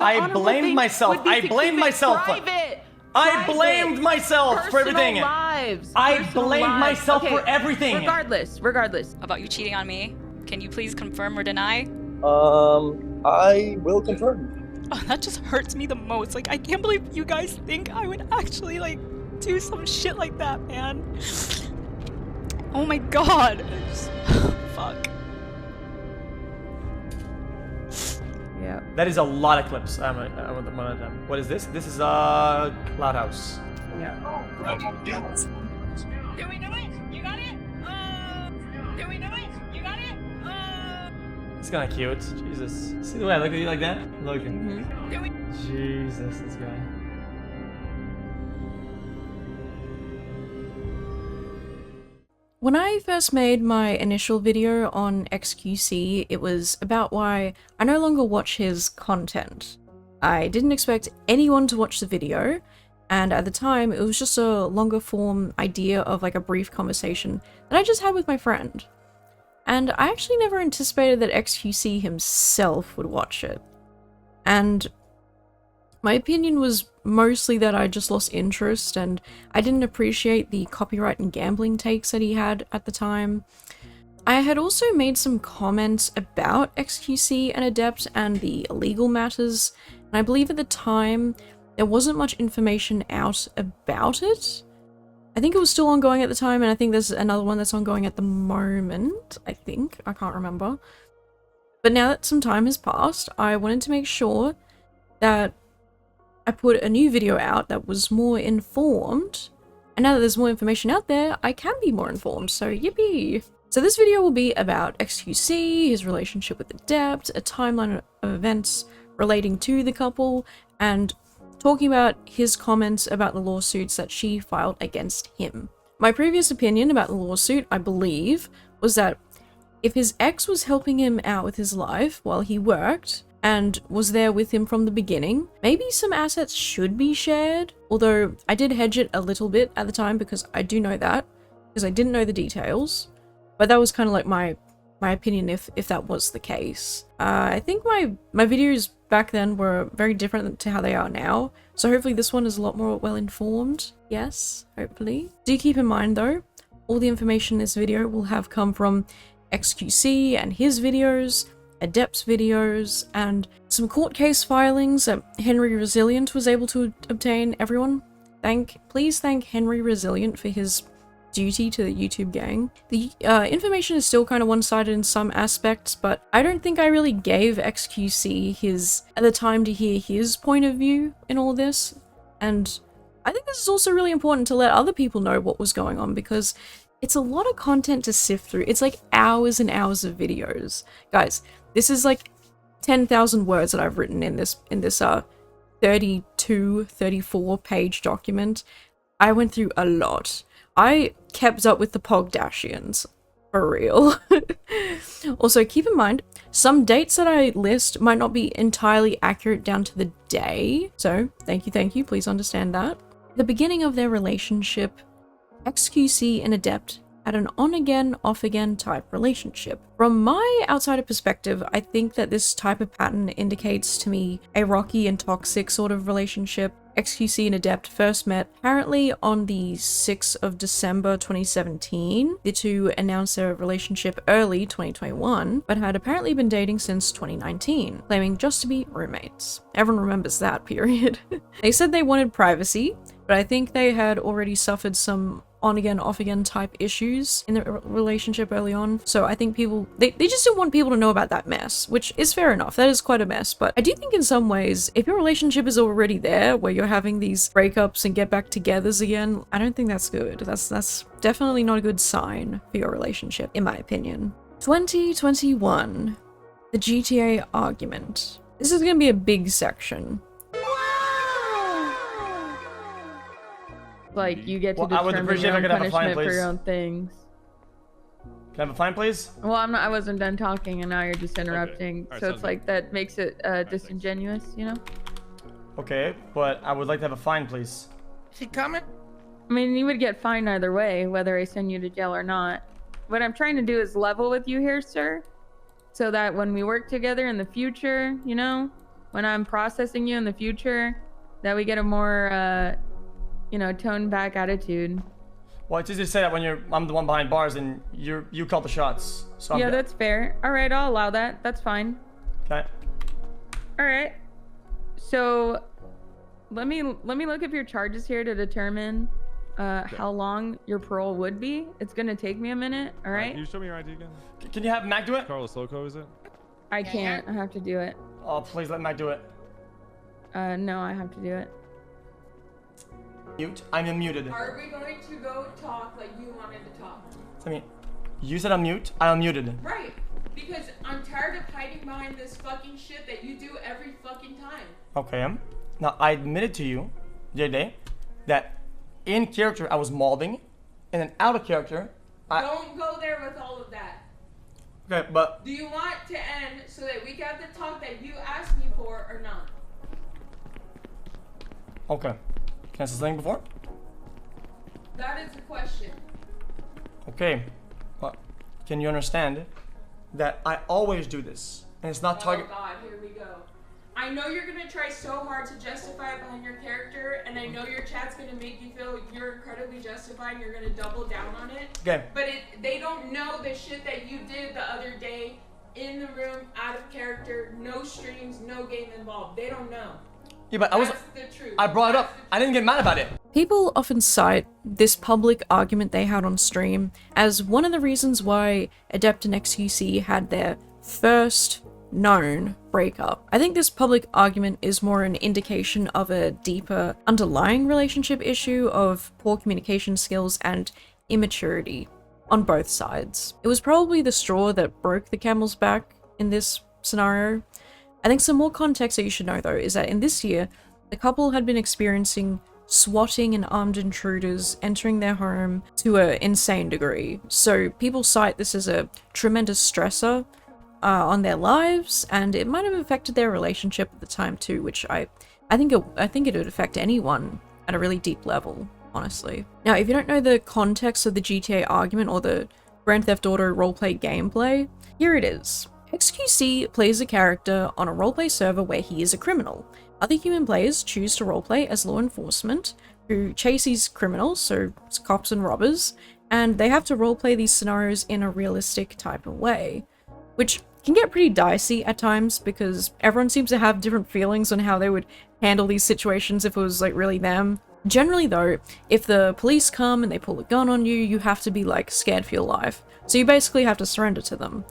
I blamed myself. I blamed myself. I blamed myself for everything. I blamed myself for everything. Regardless. About you cheating on me, can you please confirm or deny? I will confirm. Oh, that just hurts me the most. Like, I can't believe you guys think I would actually, like, do some shit like that, man. Oh my god. Fuck. Yeah. That is a lot of clips. What is this? This is a Loud House. Yeah. Do we know it? You got it? Do we know it? You got it? It's kind of cute. Jesus. See the way I look at you like that? Look. Jesus, this guy. When I first made my initial video on xQc, it was about why I no longer watch his content. I didn't expect anyone to watch the video, and at the time it was just a longer form idea of like a brief conversation that I just had with my friend. And I actually never anticipated that xQc himself would watch it. And my opinion was mostly that I just lost interest and I didn't appreciate the copyright and gambling takes that he had at the time. I had also made some comments about xQc and Adept and the legal matters, and I believe at the time there wasn't much information out about it. I think it was still ongoing at the time, and I think there's another one that's ongoing at the moment, I can't remember. But now that some time has passed, I wanted to make sure that I put a new video out that was more informed, and now that there's more information out there, I can be more informed, so yippee! So this video will be about xQc, his relationship with Adept, a timeline of events relating to the couple, and talking about his comments about the lawsuits that she filed against him. My previous opinion about the lawsuit, I believe, was that if his ex was helping him out with his life while he worked, and was there with him from the beginning, maybe some assets should be shared, although I did hedge it a little bit at the time because I do know that, because I didn't know the details, but that was kind of like my opinion if that was the case. I think my videos back then were very different to how they are now, so hopefully this one is a lot more well informed. Yes, hopefully. Do keep in mind though, all the information in this video will have come from xQc and his videos, Adept's videos, and some court case filings that Henry Resilient was able to obtain. Everyone, please thank Henry Resilient for his duty to the YouTube gang. The information is still kind of one-sided in some aspects, but I don't think I really gave xQc the time to hear his point of view in all this, and I think this is also really important to let other people know what was going on, because it's a lot of content to sift through. It's like hours and hours of videos. Guys, this is like 10,000 words that I've written in this 34 page document. I went through a lot. I kept up with the Pogdashians, for real. Also, keep in mind, some dates that I list might not be entirely accurate down to the day. So, thank you, please understand that. At the beginning of their relationship, xQc and Adept had an on-again, off-again type relationship. From my outsider perspective, I think that this type of pattern indicates to me a rocky and toxic sort of relationship. xQc and Adept first met apparently on the 6th of December 2017. The two announced their relationship early 2021, but had apparently been dating since 2019, claiming just to be roommates. Everyone remembers that period. They said they wanted privacy, but I think they had already suffered some on-again, off-again type issues in the relationship early on. So I think people, they just didn't want people to know about that mess, which is fair enough. That is quite a mess. But I do think in some ways, if your relationship is already there, where you're having these breakups and get back togethers again, I don't think that's good. That's definitely not a good sign for your relationship, in my opinion. 2021, the GTA argument. This is going to be a big section. Like, you get to I would determine appreciate your if I own could have a fine, punishment for please. your own things. Can I have a fine, please? Well, I wasn't done talking, and now you're just interrupting. Okay. Alright, So sounds it's like, that makes it disingenuous, you know? Okay, but I would like to have a fine, please. Is he coming? I mean, you would get fined either way, whether I send you to jail or not. What I'm trying to do is level with you here, sir. So that when we work together in the future, you know, when I'm processing you in the future, that we get a more, you know, toned back attitude. Well, it's easy to say that when I'm the one behind bars and you call the shots. So yeah, that's fair. All right, I'll allow that. That's fine. Okay. All right. So let me look up your charges here to determine how long your parole would be. It's gonna take me a minute. All right. Can you show me your ID again? Can you have Mac do it? Carlos Loco, is it? I can't. I have to do it. Oh, please let Mac do it. No, I have to do it. Mute. I'm unmuted. Are we going to go talk like you wanted to talk? I mean, you said unmute. I unmuted. Right. Because I'm tired of hiding behind this fucking shit that you do every fucking time. Okay. Now I admitted to you the other day that in character I was molding, and then out of character Don't go there with all of that. Okay, but do you want to end so that we got the talk that you asked me for or not? okay. Can I say something before? That is the question. Okay. But can you understand that I always do this, and it's not target? Oh God, here we go. I know you're gonna try so hard to justify it behind your character, and I know your chat's gonna make you feel you're incredibly justified and you're gonna double down on it. Okay. But they don't know the shit that you did the other day in the room, out of character, no streams, no game involved. They don't know. Yeah, but That's the truth. I brought it up. I didn't get mad about it. People often cite this public argument they had on stream as one of the reasons why Adept and xQc had their first known breakup. I think this public argument is more an indication of a deeper underlying relationship issue of poor communication skills and immaturity on both sides. It was probably the straw that broke the camel's back in this scenario. I think some more context that you should know though is that in this year, the couple had been experiencing swatting and armed intruders entering their home to an insane degree. So people cite this as a tremendous stressor on their lives, and it might have affected their relationship at the time too, which I think it would affect anyone at a really deep level, honestly. Now, if you don't know the context of the GTA argument or the Grand Theft Auto roleplay gameplay, here it is. xQc plays a character on a roleplay server where he is a criminal. Other human players choose to roleplay as law enforcement, who chase these criminals, so it's cops and robbers, and they have to roleplay these scenarios in a realistic type of way, which can get pretty dicey at times because everyone seems to have different feelings on how they would handle these situations if it was like really them. Generally though, if the police come and they pull a gun on you, you have to be like scared for your life, so you basically have to surrender to them.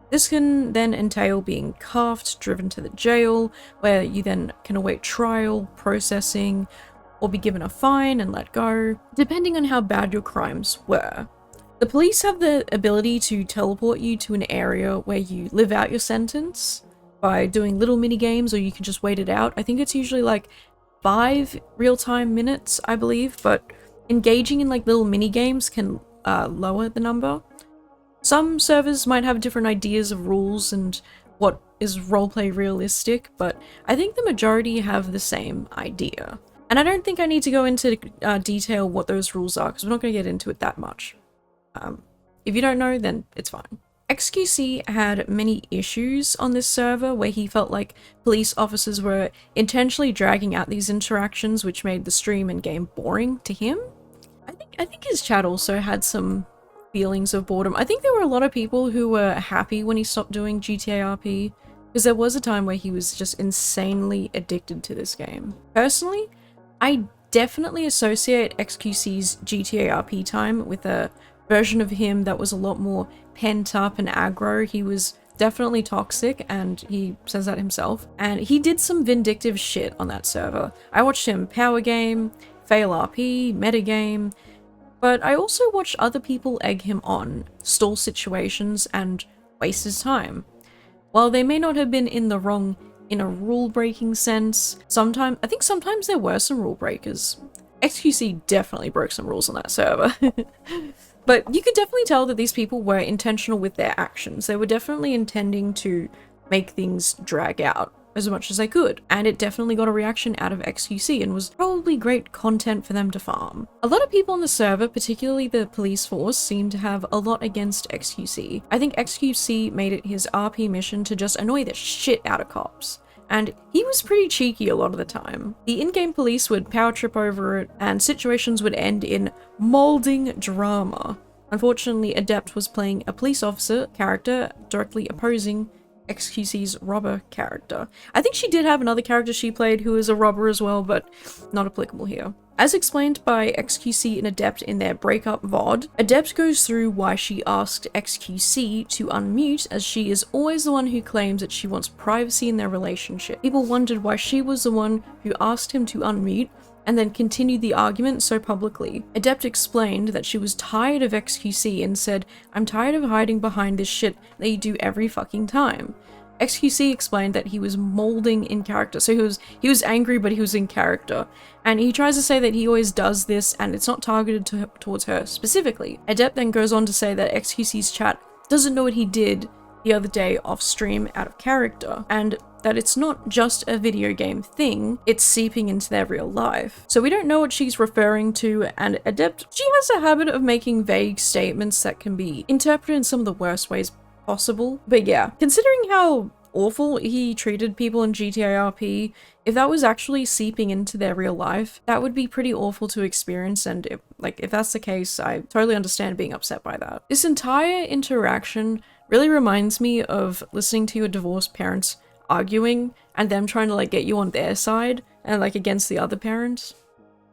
This can then entail being cuffed, driven to the jail, where you then can await trial, processing, or be given a fine and let go, depending on how bad your crimes were. The police have the ability to teleport you to an area where you live out your sentence by doing little mini games, or you can just wait it out. I think it's usually like 5 real-time minutes, I believe, but engaging in like little mini games can lower the number. Some servers might have different ideas of rules and what is roleplay realistic, but I think the majority have the same idea. And I don't think I need to go into detail what those rules are, because we're not going to get into it that much. If you don't know, then it's fine. xQc had many issues on this server where he felt like police officers were intentionally dragging out these interactions, which made the stream and game boring to him. I think his chat also had some feelings of boredom. I think there were a lot of people who were happy when he stopped doing GTA RP, because there was a time where he was just insanely addicted to this game. Personally, I definitely associate xQc's GTA RP time with a version of him that was a lot more pent up and aggro. He was definitely toxic, and he says that himself, and he did some vindictive shit on that server. I watched him power game, fail RP, metagame, but I also watched other people egg him on, stall situations, and waste his time. While they may not have been in the wrong in a rule-breaking sense, I think sometimes there were some rule breakers. xQc definitely broke some rules on that server. But you could definitely tell that these people were intentional with their actions. They were definitely intending to make things drag out as much as they could, and it definitely got a reaction out of xQc and was probably great content for them to farm. A lot of people on the server, particularly the police force, seem to have a lot against xQc. I think xQc made it his RP mission to just annoy the shit out of cops, and he was pretty cheeky a lot of the time. The in-game police would power trip over it, and situations would end in molding drama. Unfortunately, Adept was playing a police officer character directly opposing xQc's robber character. I think she did have another character she played who is a robber as well, but not applicable here. As explained by xQc and Adept in their breakup VOD, Adept goes through why she asked xQc to unmute, as she is always the one who claims that she wants privacy in their relationship. People wondered why she was the one who asked him to unmute and then continued the argument so publicly. Adept explained that she was tired of xQc and said, "I'm tired of hiding behind this shit that you do every fucking time." xQc explained that he was molding in character, so he was angry but he was in character, and he tries to say that he always does this and it's not targeted towards her specifically. Adept then goes on to say that xQc's chat doesn't know what he did the other day off stream out of character, and that it's not just a video game thing, it's seeping into their real life. So we don't know what she's referring to, and Adept, she has a habit of making vague statements that can be interpreted in some of the worst ways possible. But yeah, considering how awful he treated people in GTA RP, if that was actually seeping into their real life, that would be pretty awful to experience, and if that's the case, I totally understand being upset by that. This entire interaction really reminds me of listening to your divorced parents arguing and them trying to get you on their side and against the other parent.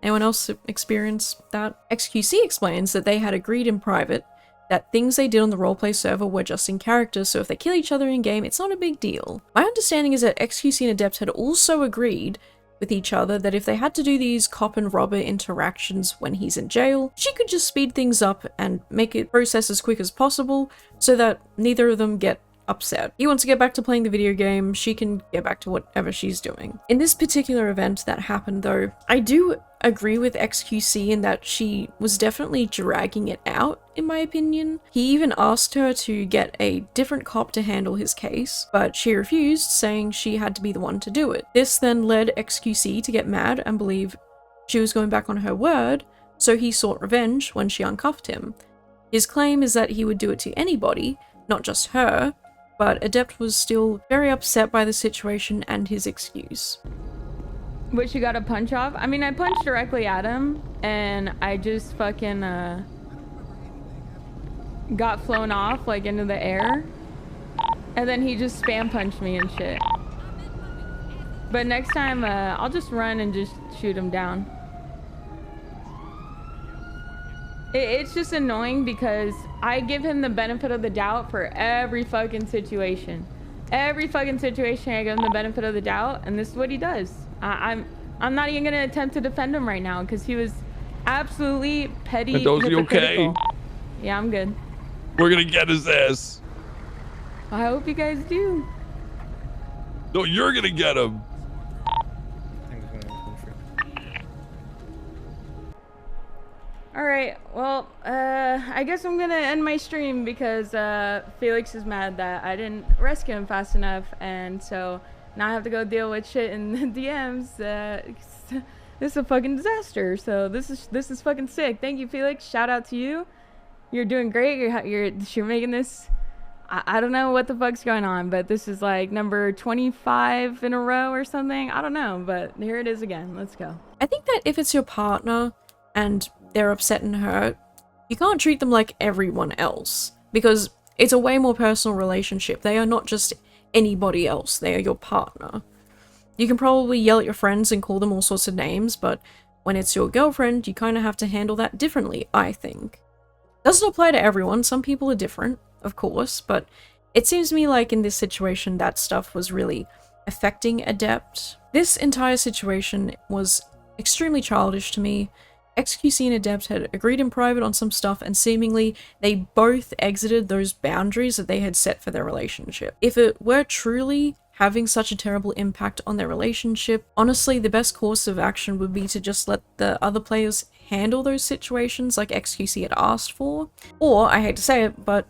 Anyone else experience that? xQc explains that they had agreed in private that things they did on the roleplay server were just in character, so if they kill each other in game, it's not a big deal. My understanding is that xQc and Adept had also agreed with each other that if they had to do these cop and robber interactions when he's in jail, she could just speed things up and make it process as quick as possible so that neither of them get upset. He wants to get back to playing the video game, she can get back to whatever she's doing. In this particular event that happened though, I do agree with xQc in that she was definitely dragging it out, in my opinion. He even asked her to get a different cop to handle his case, but she refused, saying she had to be the one to do it. This then led xQc to get mad and believe she was going back on her word, so he sought revenge when she uncuffed him. His claim is that he would do it to anybody, not just her, but Adept was still very upset by the situation and his excuse. But you got a punch off? I mean, I punched directly at him, and I just fucking, got flown off, into the air. And then he just spam punched me and shit. But next time, I'll just run and just shoot him down. It's just annoying because I give him the benefit of the doubt for every fucking situation. Every fucking situation I give him the benefit of the doubt, and this is what he does. I'm not even gonna attempt to defend him right now because he was absolutely petty. Mendoza, you okay? Yeah, I'm good. We're gonna get his ass. I hope you guys do. No, you're gonna get him. Alright, well, I guess I'm gonna end my stream because Felix is mad that I didn't rescue him fast enough, and so now I have to go deal with shit in the DMs. This is a fucking disaster, so this is fucking sick. Thank you, Felix. Shout out to you. You're doing great. You're making this. I don't know what the fuck's going on, but this is number 25 in a row or something. I don't know, but here it is again. Let's go. I think that if it's your partner and they're upset and hurt, you can't treat them like everyone else, because it's a way more personal relationship. They are not just anybody else, they are your partner. You can probably yell at your friends and call them all sorts of names, but when it's your girlfriend, you kind of have to handle that differently, I think. Doesn't apply to everyone, some people are different, of course, but it seems to me like in this situation that stuff was really affecting Adept. This entire situation was extremely childish to me. xQc and Adept had agreed in private on some stuff, and seemingly they both exited those boundaries that they had set for their relationship. If it were truly having such a terrible impact on their relationship, honestly, the best course of action would be to just let the other players handle those situations like xQc had asked for, or, I hate to say it, but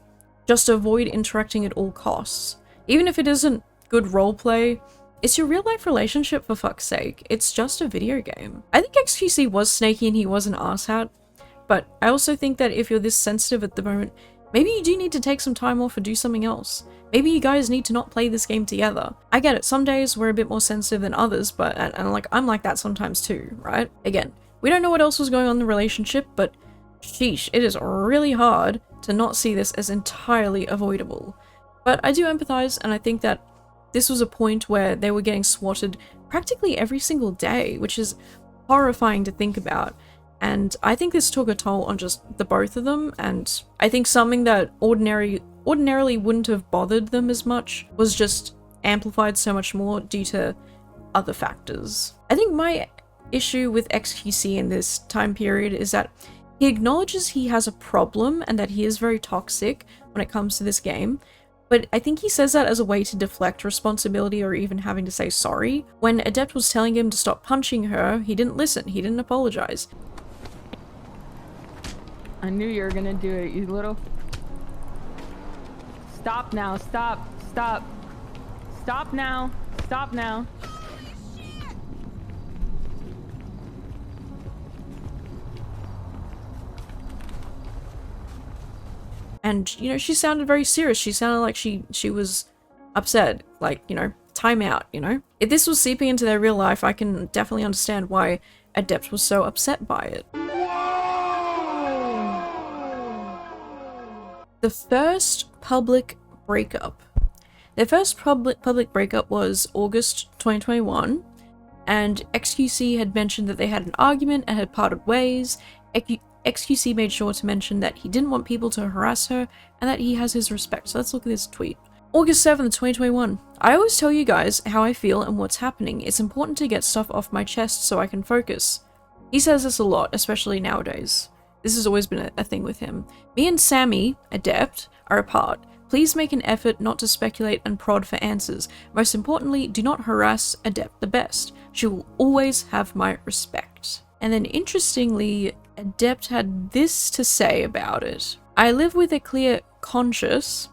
just avoid interacting at all costs. Even if it isn't good roleplay, it's your real life relationship, for fuck's sake. It's just a video game. I think xQc was snaky and he was an arsehat, but I also think that if you're this sensitive at the moment, Maybe you do need to take some time off or do something else. Maybe you guys need to not play this game together. I get it, some days we're a bit more sensitive than others, but and like I'm like that sometimes too, right? Again, we don't know what else was going on in the relationship, but sheesh, it is really hard to not see this as entirely avoidable. But I do empathize, and I think that this was a point where they were getting swatted practically every single day, which is horrifying to think about. And I think this took a toll on just the both of them, and I think something that ordinarily wouldn't have bothered them as much was just amplified so much more due to other factors. I think my issue with xQc in this time period is that he acknowledges he has a problem and that he is very toxic when it comes to this game, but I think he says that as a way to deflect responsibility or even having to say sorry. When Adept was telling him to stop punching her, he didn't listen, he didn't apologize. I knew you were gonna do it, you little... Stop now, stop, stop. Stop now, stop now. And, you know, she sounded very serious. She sounded like she was upset. Like, you know, time out, you know? If this was seeping into their real life, I can definitely understand why Adept was so upset by it. The first public breakup. Their first public breakup was August 2021, and xQc had mentioned that they had an argument and had parted ways. xQc made sure to mention that he didn't want people to harass her and that he has his respect. So let's look at this tweet. August 7th, 2021. I always tell you guys how I feel and what's happening. It's important to get stuff off my chest so I can focus. He says this a lot, especially nowadays. This has always been a thing with him. Me and Sammy, Adept, are apart. Please make an effort not to speculate and prod for answers. Most importantly, do not harass Adeptthebest. She will always have my respect. And then interestingly, Adept had this to say about it. I live with a clear conscience,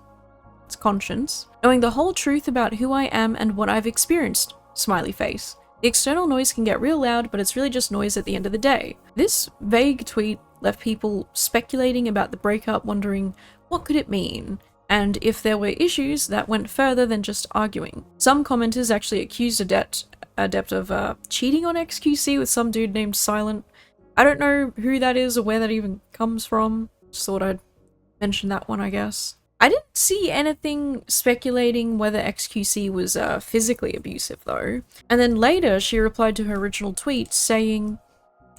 knowing the whole truth about who I am and what I've experienced. Smiley face. The external noise can get real loud, but it's really just noise at the end of the day. This vague tweet left people speculating about the breakup, wondering what could it mean, and if there were issues that went further than just arguing. Some commenters actually accused Adept of cheating on xQc with some dude named Silent. I don't know who that is or where that even comes from. Just thought I'd mention that one, I guess. I didn't see anything speculating whether xQc was physically abusive though. And then later she replied to her original tweet saying,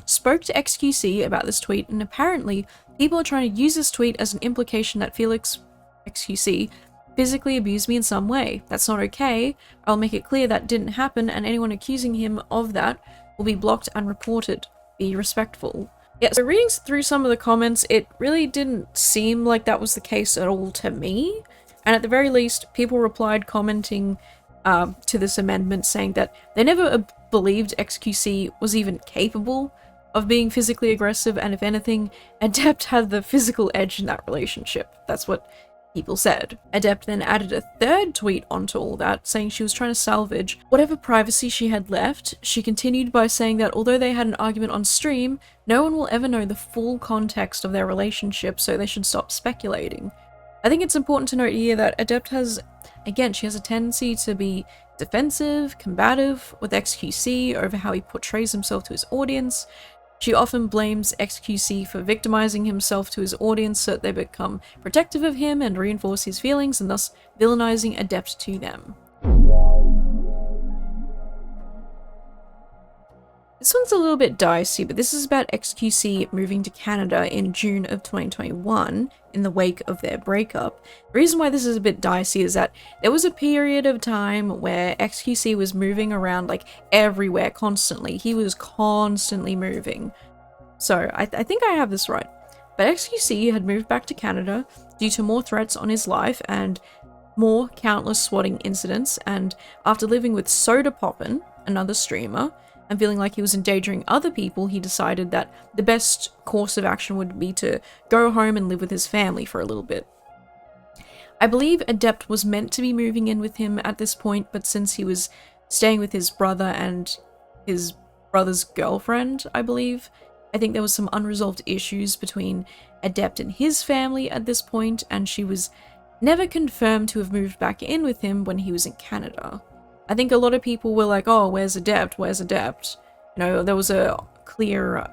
spoke to xQc about this tweet, and apparently people are trying to use this tweet as an implication that Felix, xQc, physically abused me in some way. That's not okay. I'll make it clear that didn't happen, and anyone accusing him of that will be blocked and reported. Be respectful. Yeah, so reading through some of the comments, it really didn't seem like that was the case at all to me. And at the very least, people replied commenting to this amendment saying that they never believed xQc was even capable of being physically aggressive, and if anything, Adept had the physical edge in that relationship. That's what people said. Adept then added a third tweet onto all that, saying she was trying to salvage whatever privacy she had left. She continued by saying that although they had an argument on stream, no one will ever know the full context of their relationship, so they should stop speculating. I think it's important to note here that Adept has, again, she has a tendency to be defensive, combative with xQc over how he portrays himself to his audience. She often blames xQc for victimizing himself to his audience so that they become protective of him and reinforce his feelings, and thus villainizing Adept to them. This one's a little bit dicey, but this is about xQc moving to Canada in June of 2021 in the wake of their breakup. The reason why this is a bit dicey is that there was a period of time where xQc was moving around like everywhere constantly. He was constantly moving. So I think I have this right. But xQc had moved back to Canada due to more threats on his life and more countless swatting incidents, and after living with Soda Poppin', another streamer, and feeling like he was endangering other people, he decided that the best course of action would be to go home and live with his family for a little bit. I believe Adept was meant to be moving in with him at this point, but since he was staying with his brother and his brother's girlfriend, I believe, I think there was some unresolved issues between Adept and his family at this point, and she was never confirmed to have moved back in with him when he was in Canada. I think a lot of people were like, oh, where's Adept? Where's Adept? You know, there was a clear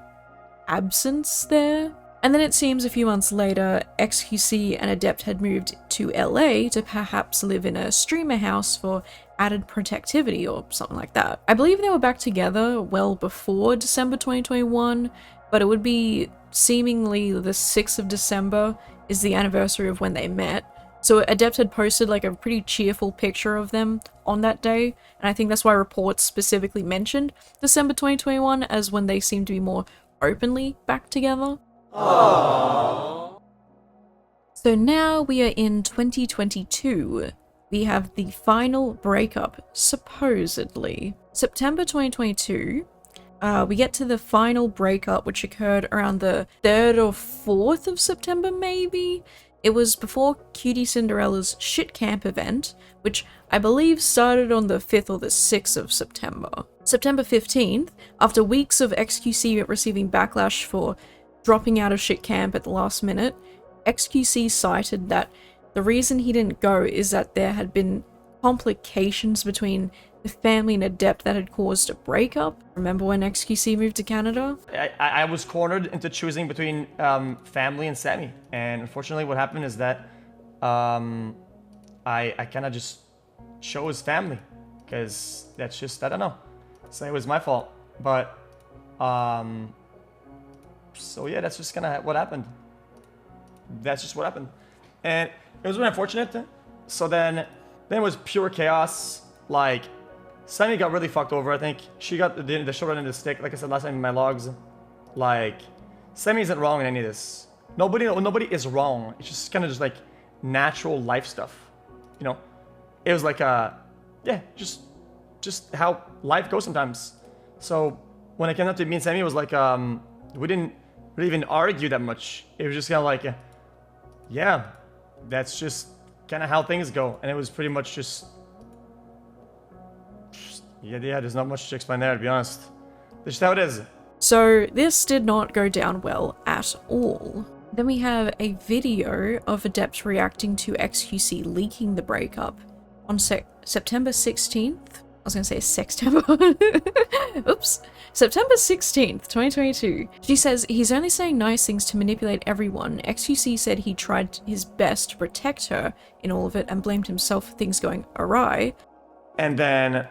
absence there. And then it seems a few months later, xQc and Adept had moved to LA to perhaps live in a streamer house for added protectivity or something like that. I believe they were back together well before December 2021, but it would be seemingly the 6th of December is the anniversary of when they met. So Adept had posted like a pretty cheerful picture of them on that day, and I think that's why reports specifically mentioned December 2021 as when they seemed to be more openly back together. Aww. So now we are in 2022. We have the final breakup, supposedly. September 2022, we get to the final breakup, which occurred around the 3rd or 4th of September, maybe? It was before Cutie Cinderella's shit camp event, which I believe started on the 5th or the 6th of September. September 15th, after weeks of xQc receiving backlash for dropping out of shit camp at the last minute, xQc cited that the reason he didn't go is that there had been complications between the family and Adept that had caused a breakup. Remember when xQc moved to Canada? I was cornered into choosing between family and Sammy, and unfortunately what happened is that I kind of just chose family, because that's just, I don't know, so it was my fault, but so yeah, that's just kind of what happened. That's just what happened, and it was really unfortunate. So then it was pure chaos. Like, Sammy got really fucked over. I think she got the short end of the stick. Like I said last time in my logs, like, Sammy isn't wrong in any of this. Nobody is wrong. It's just kind of just like natural life stuff, you know. It was like yeah, just how life goes sometimes. So when it came up to me and Sammy, it was like we didn't really even argue that much. It was just kind of like, yeah, that's just kind of how things go, and it was pretty much just yeah, there's not much to explain there, to be honest. That's just how it is. So this did not go down well at all. Then we have a video of Adept reacting to xQc leaking the breakup on September 16th. I was gonna say Sextember. Oops. September 16th, 2022. She says he's only saying nice things to manipulate everyone. xQc said he tried his best to protect her in all of it and blamed himself for things going awry. And then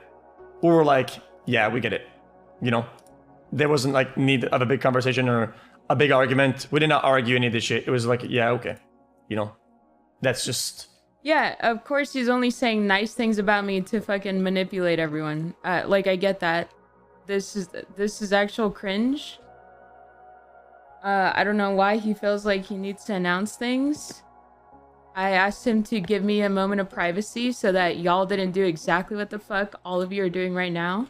we were like, yeah, we get it. You know, there wasn't like need of a big conversation or a big argument. We did not argue any of this shit. It was like, yeah, okay. You know, that's just... Yeah, of course he's only saying nice things about me to fucking manipulate everyone. Like, I get that. This is actual cringe. I don't know why he feels like he needs to announce things. I asked him to give me a moment of privacy so that y'all didn't do exactly what the fuck all of you are doing right now.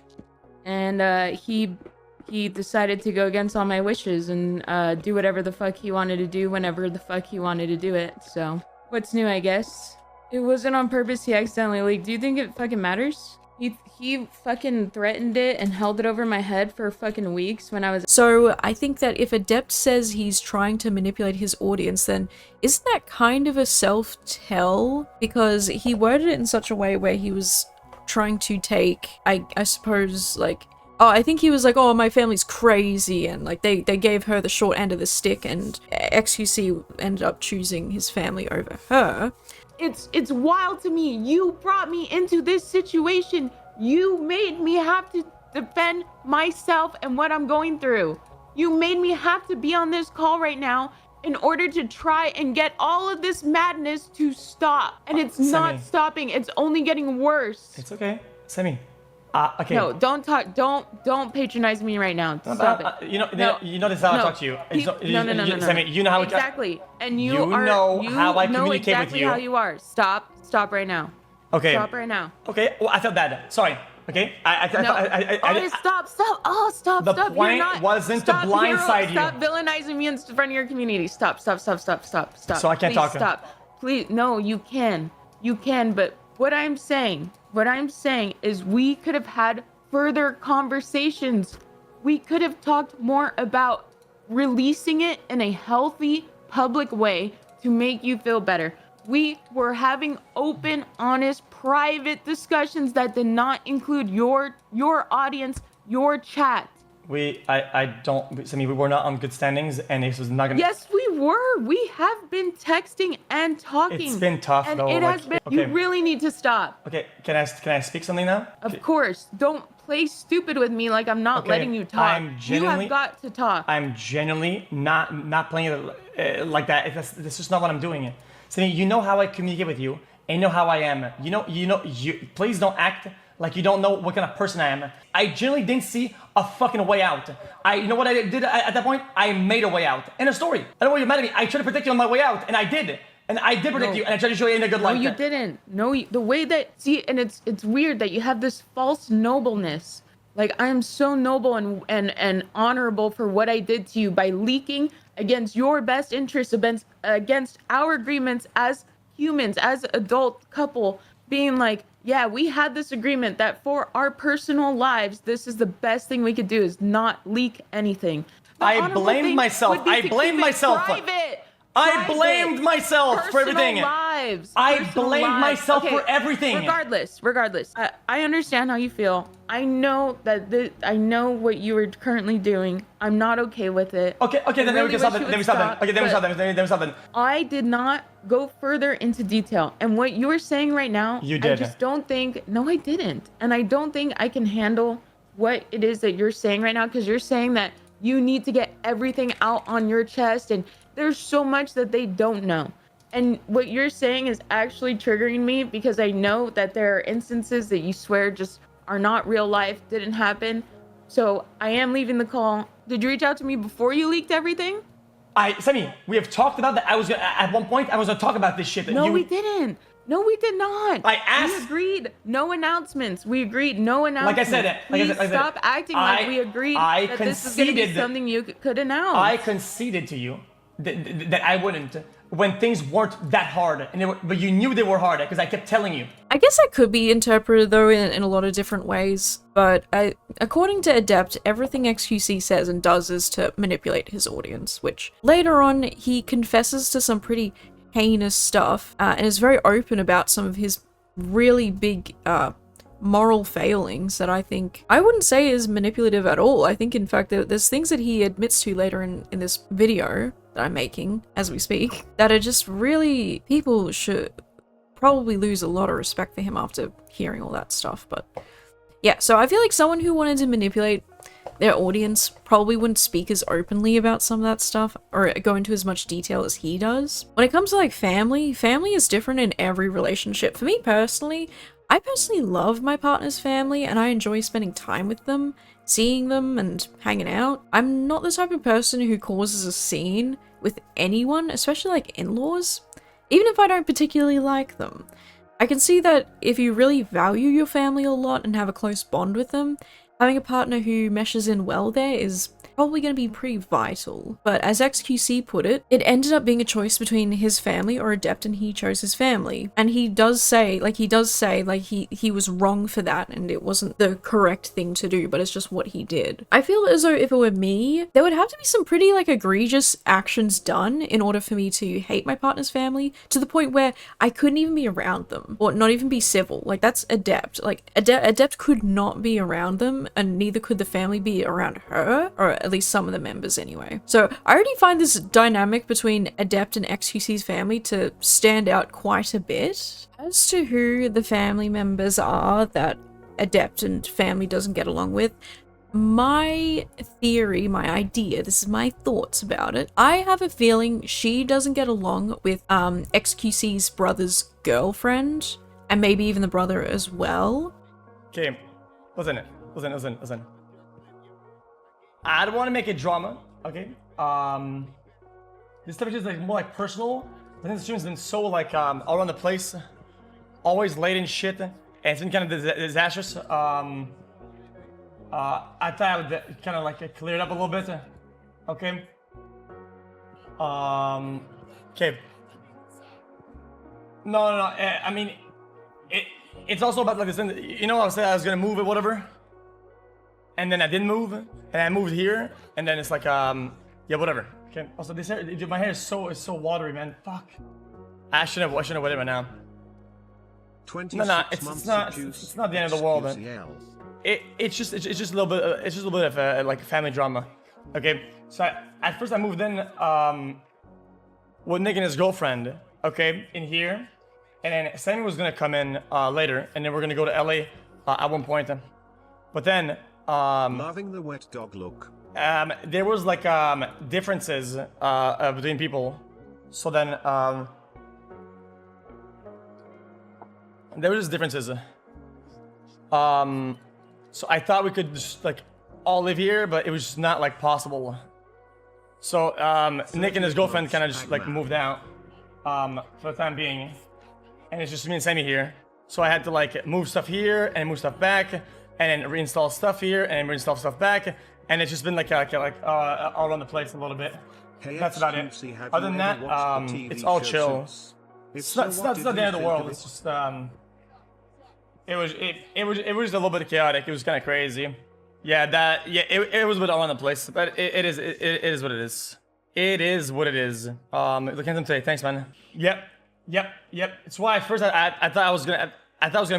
And he decided to go against all my wishes and do whatever the fuck he wanted to do whenever the fuck he wanted to do it. So, what's new, I guess? It wasn't on purpose, he accidentally leaked. Do you think it fucking matters? He fucking threatened it and held it over my head for fucking weeks when I was... So I think that if Adept says he's trying to manipulate his audience, then isn't that kind of a self-tell? Because he worded it in such a way where he was trying to take, I suppose, like... Oh, I think he was like, oh, my family's crazy, and like they gave her the short end of the stick, and xQc ended up choosing his family over her. It's wild to me. You brought me into this situation. You made me have to defend myself and what I'm going through. You made me have to be on this call right now in order to try and get all of this madness to stop. And it's not stopping. It's only getting worse. It's okay. Sammy. Okay. No, don't talk. Don't patronize me right now. Stop it. You know this is how I talk to you. No. Sammy, you know how exactly. And you know how I communicate exactly with you. How you are. Stop right now. Okay. Stop right now. Okay. Well, I felt bad. Sorry. Okay. Stop. Oh, stop. The point wasn't to blindside you. Stop villainizing me in front of your community. Stop. So I can't talk. Stop. Please. No, you can. But what I'm saying is we could have had further conversations. We could have talked more about releasing it in a healthy public way to make you feel better. We were having open, honest, private discussions that did not include your audience, your chat. I mean, we were not on good standings, and this was not gonna. Yes, we were. We have been texting and talking. It's been tough, and though. it has been. Okay. You really need to stop. Okay, can I speak something now? Of course. Don't play stupid with me like I'm not letting you talk. You have got to talk. I'm genuinely not playing it like that. That's just not what I'm doing. Sammy, you know how I communicate with you, and you know how I am. You please don't act like you don't know what kind of person I am. I genuinely didn't see a fucking way out. You know what I did at that point? I made a way out. End of story. I don't know why you're mad at me. I tried to protect you on my way out, and I did. And I did protect you, and I tried to show you in a good light. No, you didn't. No, the way that, see, and it's weird that you have this false nobleness. Like, I am so noble and honorable for what I did to you by leaking against your best interests, against our agreements as humans, as adult couple, being like, yeah, we had this agreement that for our personal lives, this is the best thing we could do is not leak anything. I blamed myself. I blamed myself. I blamed myself for everything. I blamed myself for everything. Regardless, I understand how you feel. I know that I know what you are currently doing. I'm not okay with it. Okay, then we can stop it. Then we stop it. Okay, then we stop it. I did not go further into detail. And what you were saying right now, you did. I just don't think, no, I didn't. And I don't think I can handle what it is that you're saying right now, because you're saying that you need to get everything out on your chest, and there's so much that they don't know. And what you're saying is actually triggering me, because I know that there are instances that you swear just are not real life, didn't happen. So I am leaving the call. Did you reach out to me before you leaked everything? Sammy, we have talked about that. At one point, I was gonna talk about this shit. No, we didn't. No, we did not. I asked. We agreed. No announcements. We agreed. No announcements. Like I said, stop acting like we agreed that this is going to be something you could announce. I conceded to you that I wouldn't when things weren't that hard, but you knew they were hard because I kept telling you. I guess that could be interpreted though in a lot of different ways, but according to Adept, everything xQc says and does is to manipulate his audience, which later on he confesses to some pretty heinous stuff and is very open about some of his really big moral failings that I wouldn't say is manipulative at all. I think in fact there's things that he admits to later in this video that I'm making as we speak that are just really, people should probably lose a lot of respect for him after hearing all that stuff. But yeah, so I feel like someone who wanted to manipulate their audience probably wouldn't speak as openly about some of that stuff or go into as much detail as he does. When it comes to like family is different in every relationship. For me personally, I personally love my partner's family and I enjoy spending time with them, seeing them and hanging out. I'm not the type of person who causes a scene with anyone, especially like in-laws, even if I don't particularly like them. I can see that if you really value your family a lot and have a close bond with them, having a partner who meshes in well there is probably going to be pretty vital. But as xQc put it, it ended up being a choice between his family or Adept, and he chose his family. And he does say he was wrong for that and it wasn't the correct thing to do, but it's just what he did. I feel as though if it were me, there would have to be some pretty like egregious actions done in order for me to hate my partner's family to the point where I couldn't even be around them or not even be civil. Like that's Adept. Like Adept could not be around them and neither could the family be around her, or at least some of the members anyway. So I already find this dynamic between Adept and xQc's family to stand out quite a bit. As to who the family members are that Adept and family doesn't get along with, my theory, my idea, this is my thoughts about it. I have a feeling she doesn't get along with xQc's brother's girlfriend, and maybe even the brother as well. Okay, listen. I don't want to make it drama, okay? This stuff is just like more like personal. I think the stream's been so like all around the place, always late and shit, and it's been kind of disastrous. I thought I would kind of like clear it up a little bit, okay? Okay. No. I mean, it's also about like this thing. You know, I said I was gonna move it, whatever. And then I didn't move, and I moved here, and then it's like, Yeah, whatever. Okay. Also, this hair, dude, my hair is so watery, man. Fuck. I shouldn't have waited right now. No, it's not the end of the world, man. It's just a little bit of a, like family drama. Okay. So at first I moved in with Nick and his girlfriend. Okay, in here, and then Sammy was gonna come in later, and then we're gonna go to LA at one point. But then loving the wet dog look. There was like differences between people. So then there was just differences. So I thought we could just like all live here, but it was just not like possible. So Nick and his girlfriend kind of just like moved out for the time being, and it's just me and Sammy here. So I had to like move stuff here and move stuff back, and then reinstall stuff here and reinstall stuff back, and it's just been like all around the place a little bit. Hey, That's about it. Other than that, it's all chill. It's not the end of the world. It's just it was a little bit chaotic. It was kind of crazy. Yeah, it was a bit all around the place, but it is what it is. It is what it is. Looking at them today. Thanks, man. Yep. It's why at first I thought I was gonna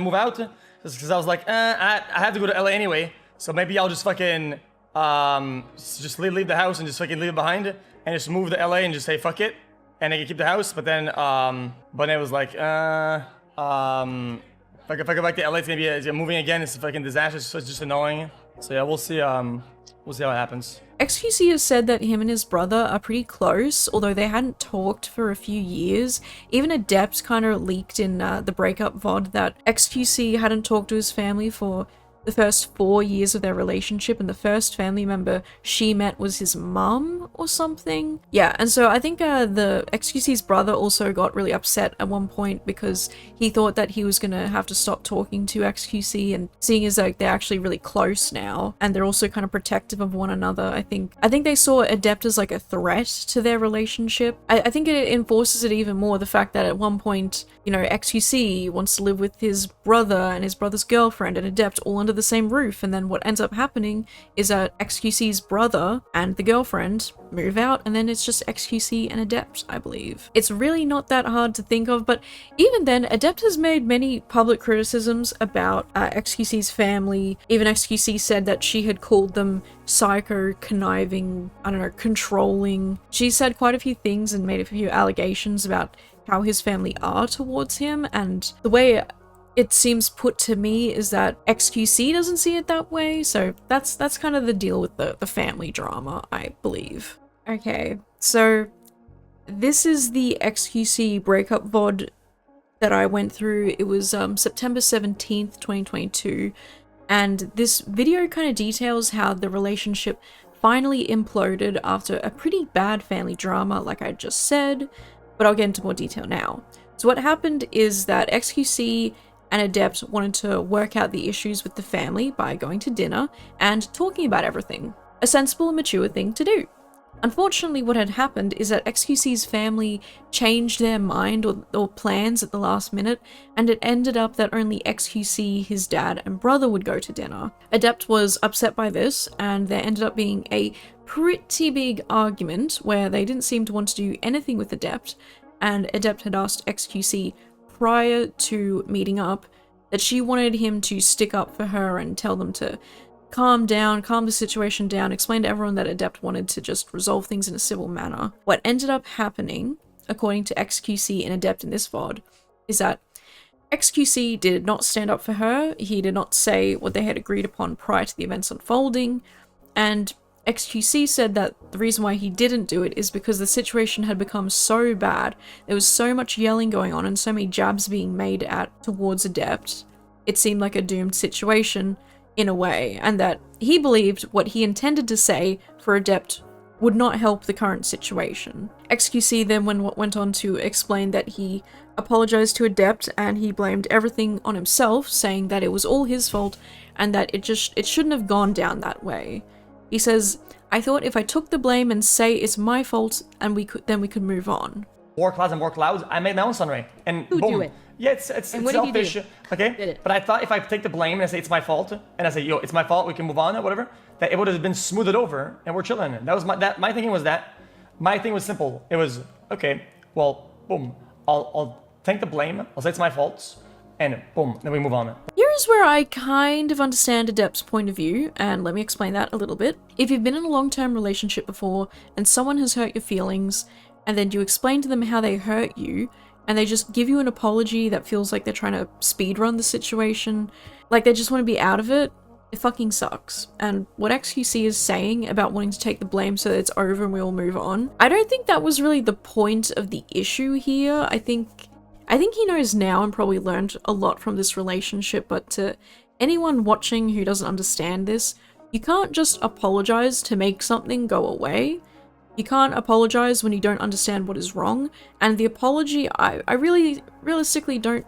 move out, because I was like, I have to go to LA anyway, so maybe I'll just fucking just leave the house and just fucking leave it behind and just move to LA and just say fuck it, and I can keep the house. But then it was like if I go back to LA, it's gonna be moving again. It's a fucking disaster. So it's just annoying. So yeah, we'll see how it happens. xQc has said that him and his brother are pretty close, although they hadn't talked for a few years. Even Adept kind of leaked in the breakup VOD that xQc hadn't talked to his family for the first 4 years of their relationship, and the first family member she met was his mum or something. Yeah, and so I think the xQc's brother also got really upset at one point because he thought that he was gonna have to stop talking to xQc, and seeing as like they're actually really close now and they're also kind of protective of one another, I think they saw Adept as like a threat to their relationship. I think it enforces it even more, the fact that at one point, you know, xQc wants to live with his brother and his brother's girlfriend and Adept all under the same roof, and then what ends up happening is that xQc's brother and the girlfriend move out, and then it's just xQc and Adept, I believe. It's really not that hard to think of, but even then, Adept has made many public criticisms about xQc's family. Even xQc said that she had called them psycho, conniving, I don't know, controlling. She said quite a few things and made a few allegations about how his family are towards him, and the way it seems put to me is that xQc doesn't see it that way, so that's kind of the deal with the family drama, I believe. Okay, so this is the xQc breakup VOD that I went through. It was September 17th, 2022, and this video kind of details how the relationship finally imploded after a pretty bad family drama, like I just said, but I'll get into more detail now. So what happened is that xQc and Adept wanted to work out the issues with the family by going to dinner and talking about everything. A sensible and mature thing to do. Unfortunately, what had happened is that xQc's family changed their mind or plans at the last minute, and it ended up that only xQc, his dad, and brother would go to dinner. Adept was upset by this, and there ended up being a pretty big argument where they didn't seem to want to do anything with Adept, and Adept had asked xQc prior to meeting up that she wanted him to stick up for her and tell them to calm down, calm the situation down, explain to everyone that Adept wanted to just resolve things in a civil manner. What ended up happening, according to xQc and Adept in this VOD, is that xQc did not stand up for her, he did not say what they had agreed upon prior to the events unfolding, and xQc said that the reason why he didn't do it is because the situation had become so bad, there was so much yelling going on and so many jabs being made towards Adept, it seemed like a doomed situation in a way, and that he believed what he intended to say for Adept would not help the current situation. xQc then went on to explain that he apologized to Adept and he blamed everything on himself, saying that it was all his fault and that it shouldn't have gone down that way. He says, "I thought if I took the blame and say it's my fault and then we could move on." more clouds and more clouds, I made my own sun ray. And Who boom. do it? Yeah, it's And what did you do? selfish. Okay? Did it. But I thought if I take the blame and I say it's my fault, and I say, yo, it's my fault, we can move on or whatever, that it would have been smoothed over and we're chilling. That was my thinking was that. My thing was simple. It was, okay, well, boom. I'll take the blame. I'll say it's my fault. And boom, then we move on. Here is where I kind of understand Adept's point of view, and let me explain that a little bit. If you've been in a long-term relationship before, and someone has hurt your feelings, and then you explain to them how they hurt you, and they just give you an apology that feels like they're trying to speedrun the situation, like they just want to be out of it, it fucking sucks. And what xQc is saying about wanting to take the blame so that it's over and we all move on, I don't think that was really the point of the issue here. I think he knows now and probably learned a lot from this relationship, but to anyone watching who doesn't understand this, you can't just apologize to make something go away. You can't apologize when you don't understand what is wrong, and the apology, I really realistically don't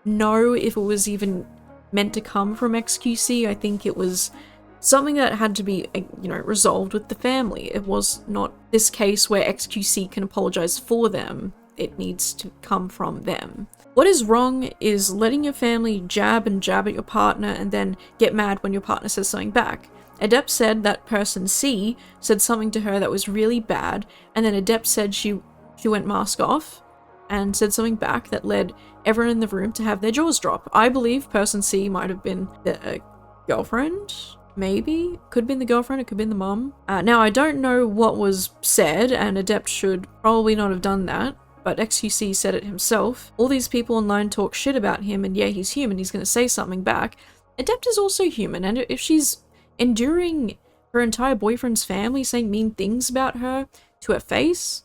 know if it was even meant to come from xQc. I think it was something that had to be, you know, resolved with the family. It was not this case where xQc can apologize for them. It needs to come from them. What is wrong is letting your family jab and jab at your partner and then get mad when your partner says something back. Adept said that person C said something to her that was really bad, and then Adept said she went mask off and said something back that led everyone in the room to have their jaws drop. I believe person C might have been the girlfriend, maybe? Could have been the girlfriend, it could have been the mum. Now, I don't know what was said, and Adept should probably not have done that, but xQc said it himself. All these people online talk shit about him, and yeah, he's human, he's gonna say something back. Adept is also human, and if she's enduring her entire boyfriend's family saying mean things about her to her face,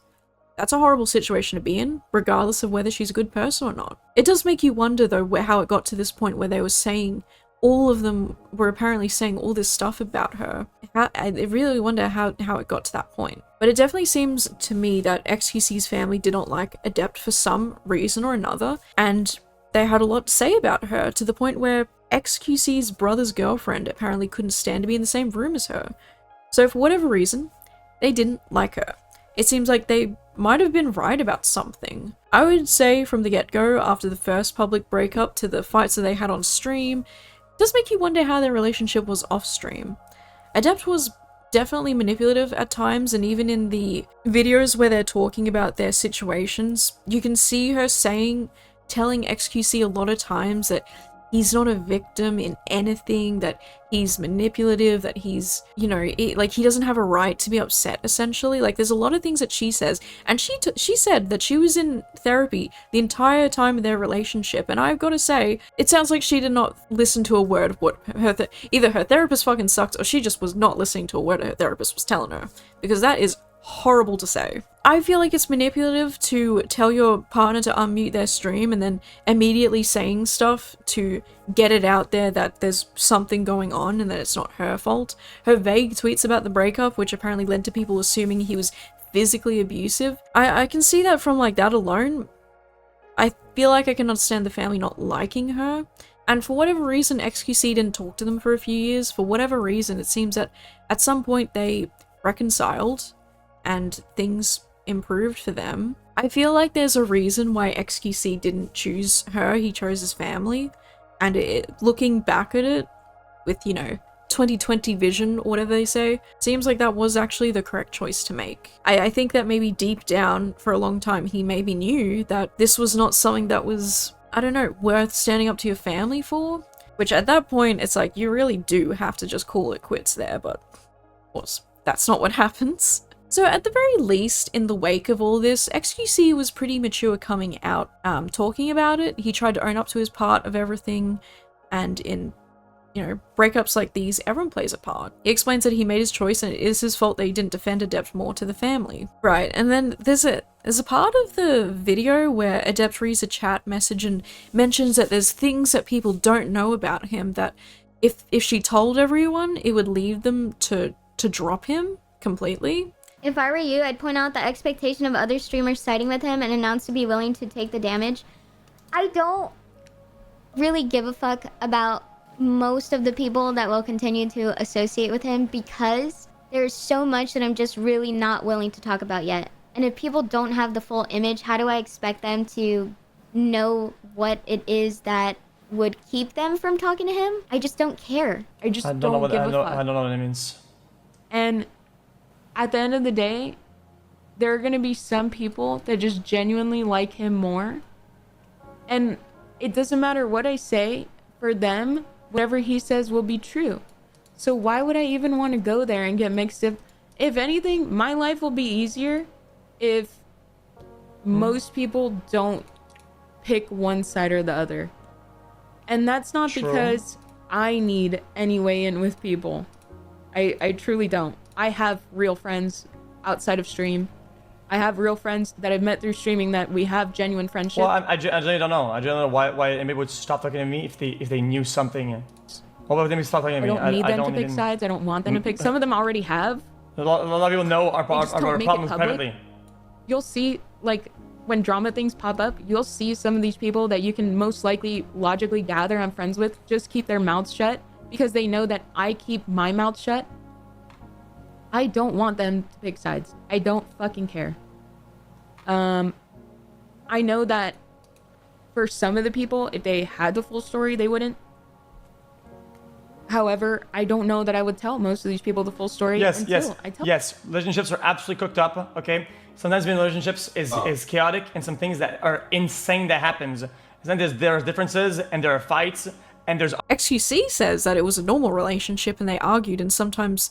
that's a horrible situation to be in, regardless of whether she's a good person or not. It does make you wonder, though, how it got to this point where they were saying, all of them were apparently saying all this stuff about her. I really wonder how it got to that point. But it definitely seems to me that xQc's family did not like Adept for some reason or another, and they had a lot to say about her, to the point where xQc's brother's girlfriend apparently couldn't stand to be in the same room as her. So for whatever reason, they didn't like her. It seems like they might have been right about something. I would say from the get-go, after the first public breakup to the fights that they had on stream, it does make you wonder how their relationship was off-stream. Adept was definitely manipulative at times, and even in the videos where they're talking about their situations, you can see her telling xQc a lot of times that he's not a victim in anything, that he's manipulative, that he's, you know, like he doesn't have a right to be upset, essentially. Like there's a lot of things that she says, and she said that she was in therapy the entire time of their relationship, and I've got to say, it sounds like she did not listen to a word of what either her therapist fucking sucks, or she just was not listening to a word her therapist was telling her, because that is horrible to say. I feel like it's manipulative to tell your partner to unmute their stream and then immediately saying stuff to get it out there that there's something going on and that it's not her fault. Her vague tweets about the breakup, which apparently led to people assuming he was physically abusive. I can see that from like that alone. I feel like I can understand the family not liking her. And for whatever reason, xQc didn't talk to them for a few years. For whatever reason, it seems that at some point they reconciled and things improved for them. I feel like there's a reason why xQc didn't choose her, he chose his family, and looking back at it with, you know, 2020 vision or whatever they say, seems like that was actually the correct choice to make. I think that maybe deep down for a long time he maybe knew that this was not something that was, I don't know, worth standing up to your family for, which at that point it's like you really do have to just call it quits there, but of course that's not what happens. So at the very least, in the wake of all this, xQc was pretty mature coming out, talking about it. He tried to own up to his part of everything, and in, you know, breakups like these, everyone plays a part. He explains that he made his choice and it is his fault that he didn't defend Adept more to the family. Right, and then there's a part of the video where Adept reads a chat message and mentions that there's things that people don't know about him that if she told everyone, it would lead them to drop him completely. If I were you, I'd point out the expectation of other streamers siding with him and announce to be willing to take the damage. I don't really give a fuck about most of the people that will continue to associate with him because there's so much that I'm just really not willing to talk about yet. And if people don't have the full image, how do I expect them to know what it is that would keep them from talking to him? I just don't care. I just I don't know what give I a don't, fuck. I don't know what it means. And at the end of the day, there are gonna be some people that just genuinely like him more. And it doesn't matter what I say, for them, whatever he says will be true. So why would I even want to go there and get mixed up? If anything, my life will be easier if most people don't pick one side or the other. And that's not True. because I need any way in with people. I truly don't. I have real friends outside of stream. I have real friends that I've met through streaming that we have genuine friendship. Well, I genuinely don't know. I genuinely don't know why anybody would stop talking to me if they knew something. Why would they stop talking to I me? don't need them to pick sides. I don't want them to pick. Some of them already have. A lot of people know our just don't make it problems public. privately. You'll see, like, when drama things pop up, you'll see some of these people that you can most likely logically gather I'm friends with just keep their mouths shut because they know that I keep my mouth shut. I don't want them to pick sides. I don't fucking care. I know that for some of the people, if they had the full story, they wouldn't. However, I don't know that I would tell most of these people the full story until I tell them. Yes. Relationships are absolutely cooked up. Okay. Sometimes being in relationships is chaotic, and some things that are insane that happens. And then there's differences, and there are fights, and there's. xQc says that it was a normal relationship and they argued, and sometimes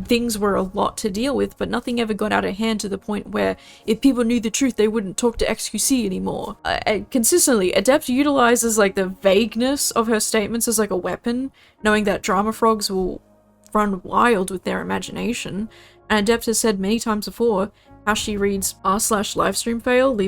things were a lot to deal with, but nothing ever got out of hand to the point where if people knew the truth, they wouldn't talk to xQc anymore. Consistently, Adept utilizes like the vagueness of her statements as like a weapon, knowing that drama frogs will run wild with their imagination. And Adept has said many times before how she reads r/livestream fail,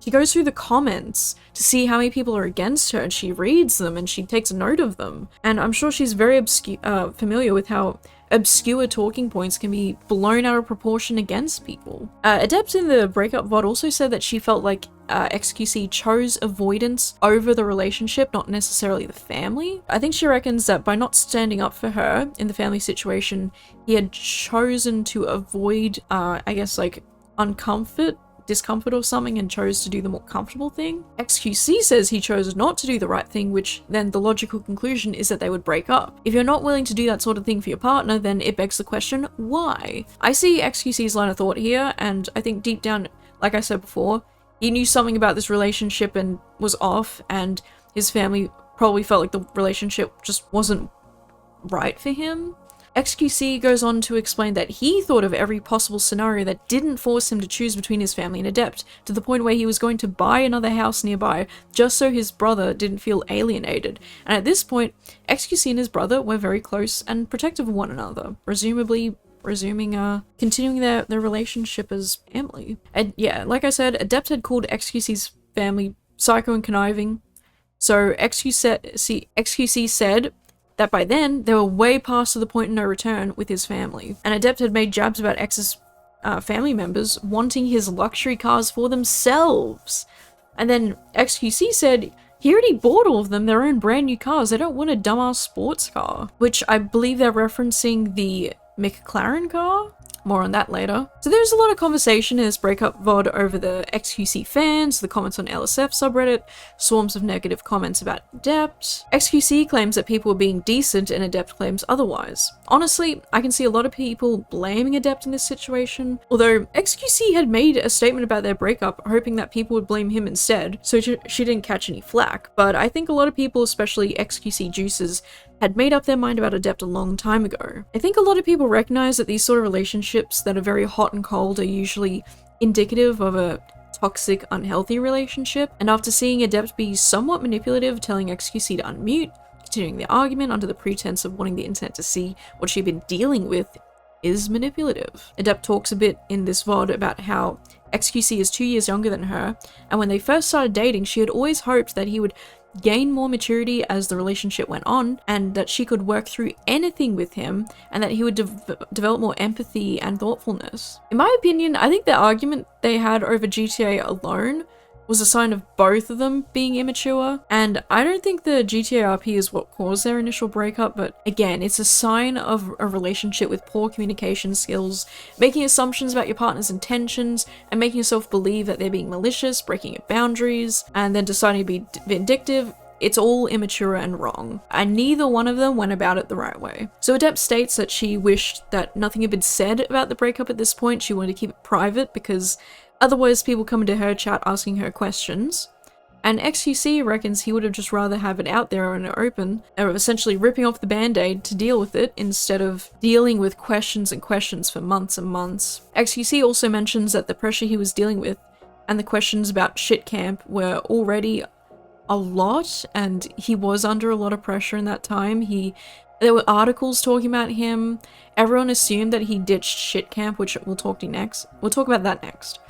she goes through the comments to see how many people are against her, and she reads them and she takes note of them. And I'm sure she's very familiar with how obscure talking points can be blown out of proportion against people. Adept in the breakup VOD also said that she felt like xQc chose avoidance over the relationship, not necessarily the family. I think she reckons that by not standing up for her in the family situation, he had chosen to avoid, I guess, like, discomfort or something, and chose to do the more comfortable thing. xQc says he chose not to do the right thing, which then the logical conclusion is that they would break up. If you're not willing to do that sort of thing for your partner, then it begs the question, why? I see xQc's line of thought here, and I think deep down, like I said before, he knew something about this relationship and was off, and his family probably felt like the relationship just wasn't right for him. xQc goes on to explain that he thought of every possible scenario that didn't force him to choose between his family and Adept, to the point where he was going to buy another house nearby just so his brother didn't feel alienated. And at this point, xQc and his brother were very close and protective of one another, continuing their relationship as family. And yeah, like I said, Adept had called xQc's family psycho and conniving, so xQc said that by then, they were way past to the point of no return with his family. And Adept had made jabs about X's family members wanting his luxury cars for themselves. And then xQc said he already bought all of them their own brand new cars. They don't want a dumbass sports car. Which I believe they're referencing the McLaren car. More on that later. So there's a lot of conversation in this breakup VOD over the xQc fans, the comments on LSF subreddit, swarms of negative comments about Adept. xQc claims that people were being decent and Adept claims otherwise. Honestly, I can see a lot of people blaming Adept in this situation, although xQc had made a statement about their breakup hoping that people would blame him instead, so she didn't catch any flack. But I think a lot of people, especially xQc juicers, had made up their mind about Adept a long time ago. I think a lot of people recognize that these sort of relationships that are very hot and cold are usually indicative of a toxic, unhealthy relationship, and after seeing Adept be somewhat manipulative, telling xQc to unmute, continuing the argument under the pretense of wanting the internet to see what she'd been dealing with, is manipulative. Adept talks a bit in this VOD about how xQc is 2 years younger than her, and when they first started dating, she had always hoped that he would gain more maturity as the relationship went on, and that she could work through anything with him, and that he would develop more empathy and thoughtfulness. In my opinion, I think the argument they had over GTA alone was a sign of both of them being immature. And I don't think the GTARP is what caused their initial breakup, but again, it's a sign of a relationship with poor communication skills, making assumptions about your partner's intentions, and making yourself believe that they're being malicious, breaking your boundaries, and then deciding to be vindictive. It's all immature and wrong, and neither one of them went about it the right way. So Adept states that she wished that nothing had been said about the breakup at this point. She wanted to keep it private because otherwise people come into her chat asking her questions. And xQc reckons he would have just rather have it out there and open, or essentially ripping off the band-aid to deal with it instead of dealing with questions and questions for months and months. xQc also mentions that the pressure he was dealing with and the questions about shit camp were already a lot, and he was under a lot of pressure in that time. There were articles talking about him. Everyone assumed that he ditched shit camp, which we'll talk about that next.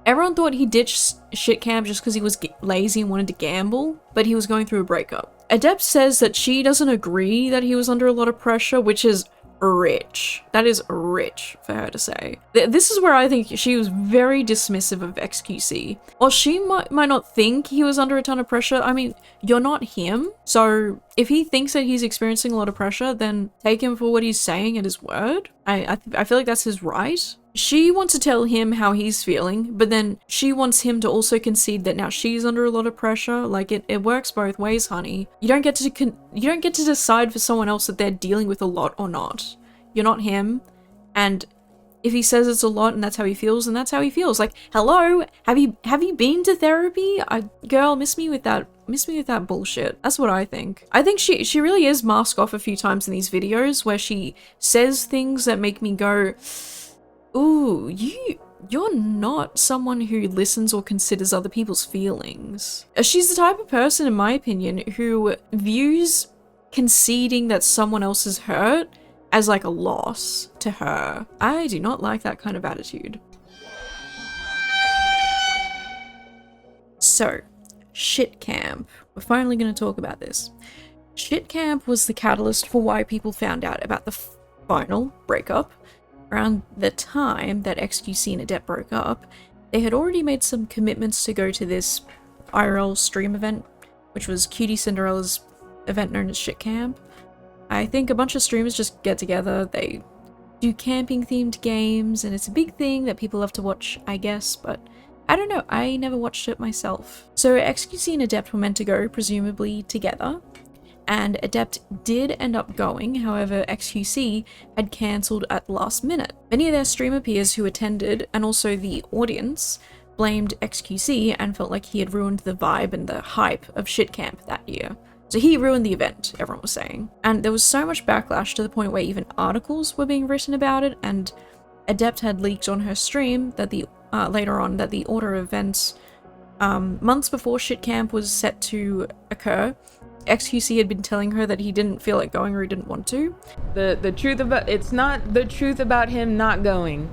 Everyone thought he ditched shit camp just because he was lazy and wanted to gamble, but he was going through a breakup. Adept says that she doesn't agree that he was under a lot of pressure, which is rich. That is rich for her to say. This is where I think she was very dismissive of xQc. While she might not think he was under a ton of pressure, I mean, you're not him. So if he thinks that he's experiencing a lot of pressure, then take him for what he's saying at his word. I feel like that's his right. She wants to tell him how he's feeling, but then she wants him to also concede that now she's under a lot of pressure. Like, it works both ways, honey. You don't get to decide for someone else that they're dealing with a lot or not. You're not him, and if he says it's a lot and that's how he feels, then that's how he feels. Like, hello, have you been to therapy? Girl, miss me with that bullshit. That's what I think. I think she really is masked off a few times in these videos where she says things that make me go, ooh, you're not someone who listens or considers other people's feelings. She's the type of person, in my opinion, who views conceding that someone else is hurt as like a loss to her. I do not like that kind of attitude. So, shit camp. We're finally going to talk about this. Shit camp was the catalyst for why people found out about the final breakup. Around the time that xQc and Adept broke up, they had already made some commitments to go to this IRL stream event, which was Cutie Cinderella's event known as Shit Camp. I think a bunch of streamers just get together, they do camping themed games, and it's a big thing that people love to watch, I guess, but I don't know, I never watched it myself. So xQc and Adept were meant to go, presumably together, and Adept did end up going. However, xQc had cancelled at the last minute. Many of their streamer peers who attended, and also the audience, blamed xQc and felt like he had ruined the vibe and the hype of Shit Camp that year. So he ruined the event, everyone was saying. And there was so much backlash to the point where even articles were being written about it, and Adept had leaked on her stream that later on that the order of events months before Shit Camp was set to occur, xQc had been telling her that he didn't feel like going or he didn't want to. The truth about it's not the truth about him not going.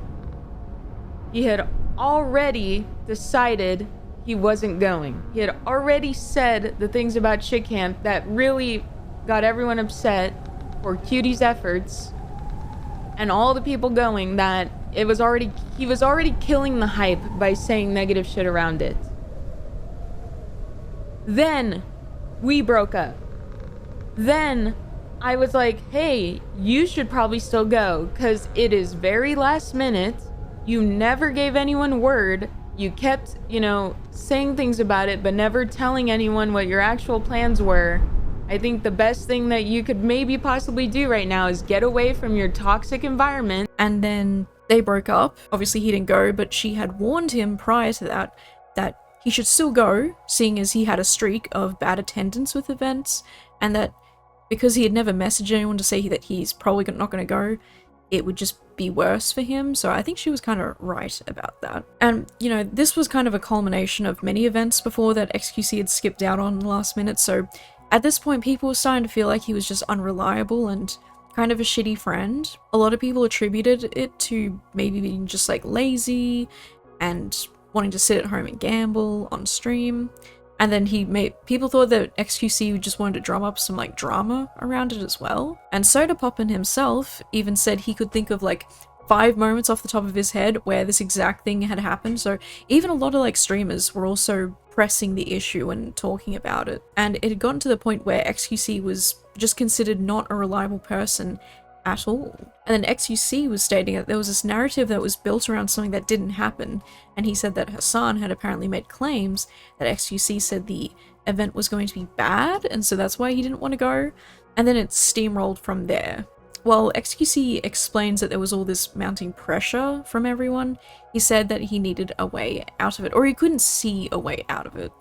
He had already decided he wasn't going. He had already said the things about Shit Camp that really got everyone upset for Cutie's efforts and all the people going, that he was already killing the hype by saying negative shit around it. Then we broke up. Then I was like, hey, you should probably still go, because it is very last minute. You never gave anyone word. You kept, saying things about it, but never telling anyone what your actual plans were. I think the best thing that you could maybe possibly do right now is get away from your toxic environment. And then they broke up. Obviously he didn't go, but she had warned him prior to that he should still go, seeing as he had a streak of bad attendance with events, and that because he had never messaged anyone to say that he's probably not going to go, it would just be worse for him. So I think she was kind of right about that. And, this was kind of a culmination of many events before that xQc had skipped out on last minute. So at this point, people were starting to feel like he was just unreliable and kind of a shitty friend. A lot of people attributed it to maybe being just like lazy and wanting to sit at home and gamble on stream. And then people thought that xQc just wanted to drum up some drama around it as well. And Soda Poppin himself even said he could think of 5 5 moments off the top of his head where this exact thing had happened. So even a lot of like streamers were also pressing the issue and talking about it. And it had gotten to the point where xQc was just considered not a reliable person at all. And then xQc was stating that there was this narrative that was built around something that didn't happen. And he said that Hassan had apparently made claims that xQc said the event was going to be bad, and so that's why he didn't want to go. And then it steamrolled from there. Well, xQc explains that there was all this mounting pressure from everyone. He said that he needed a way out of it, or he couldn't see a way out of it.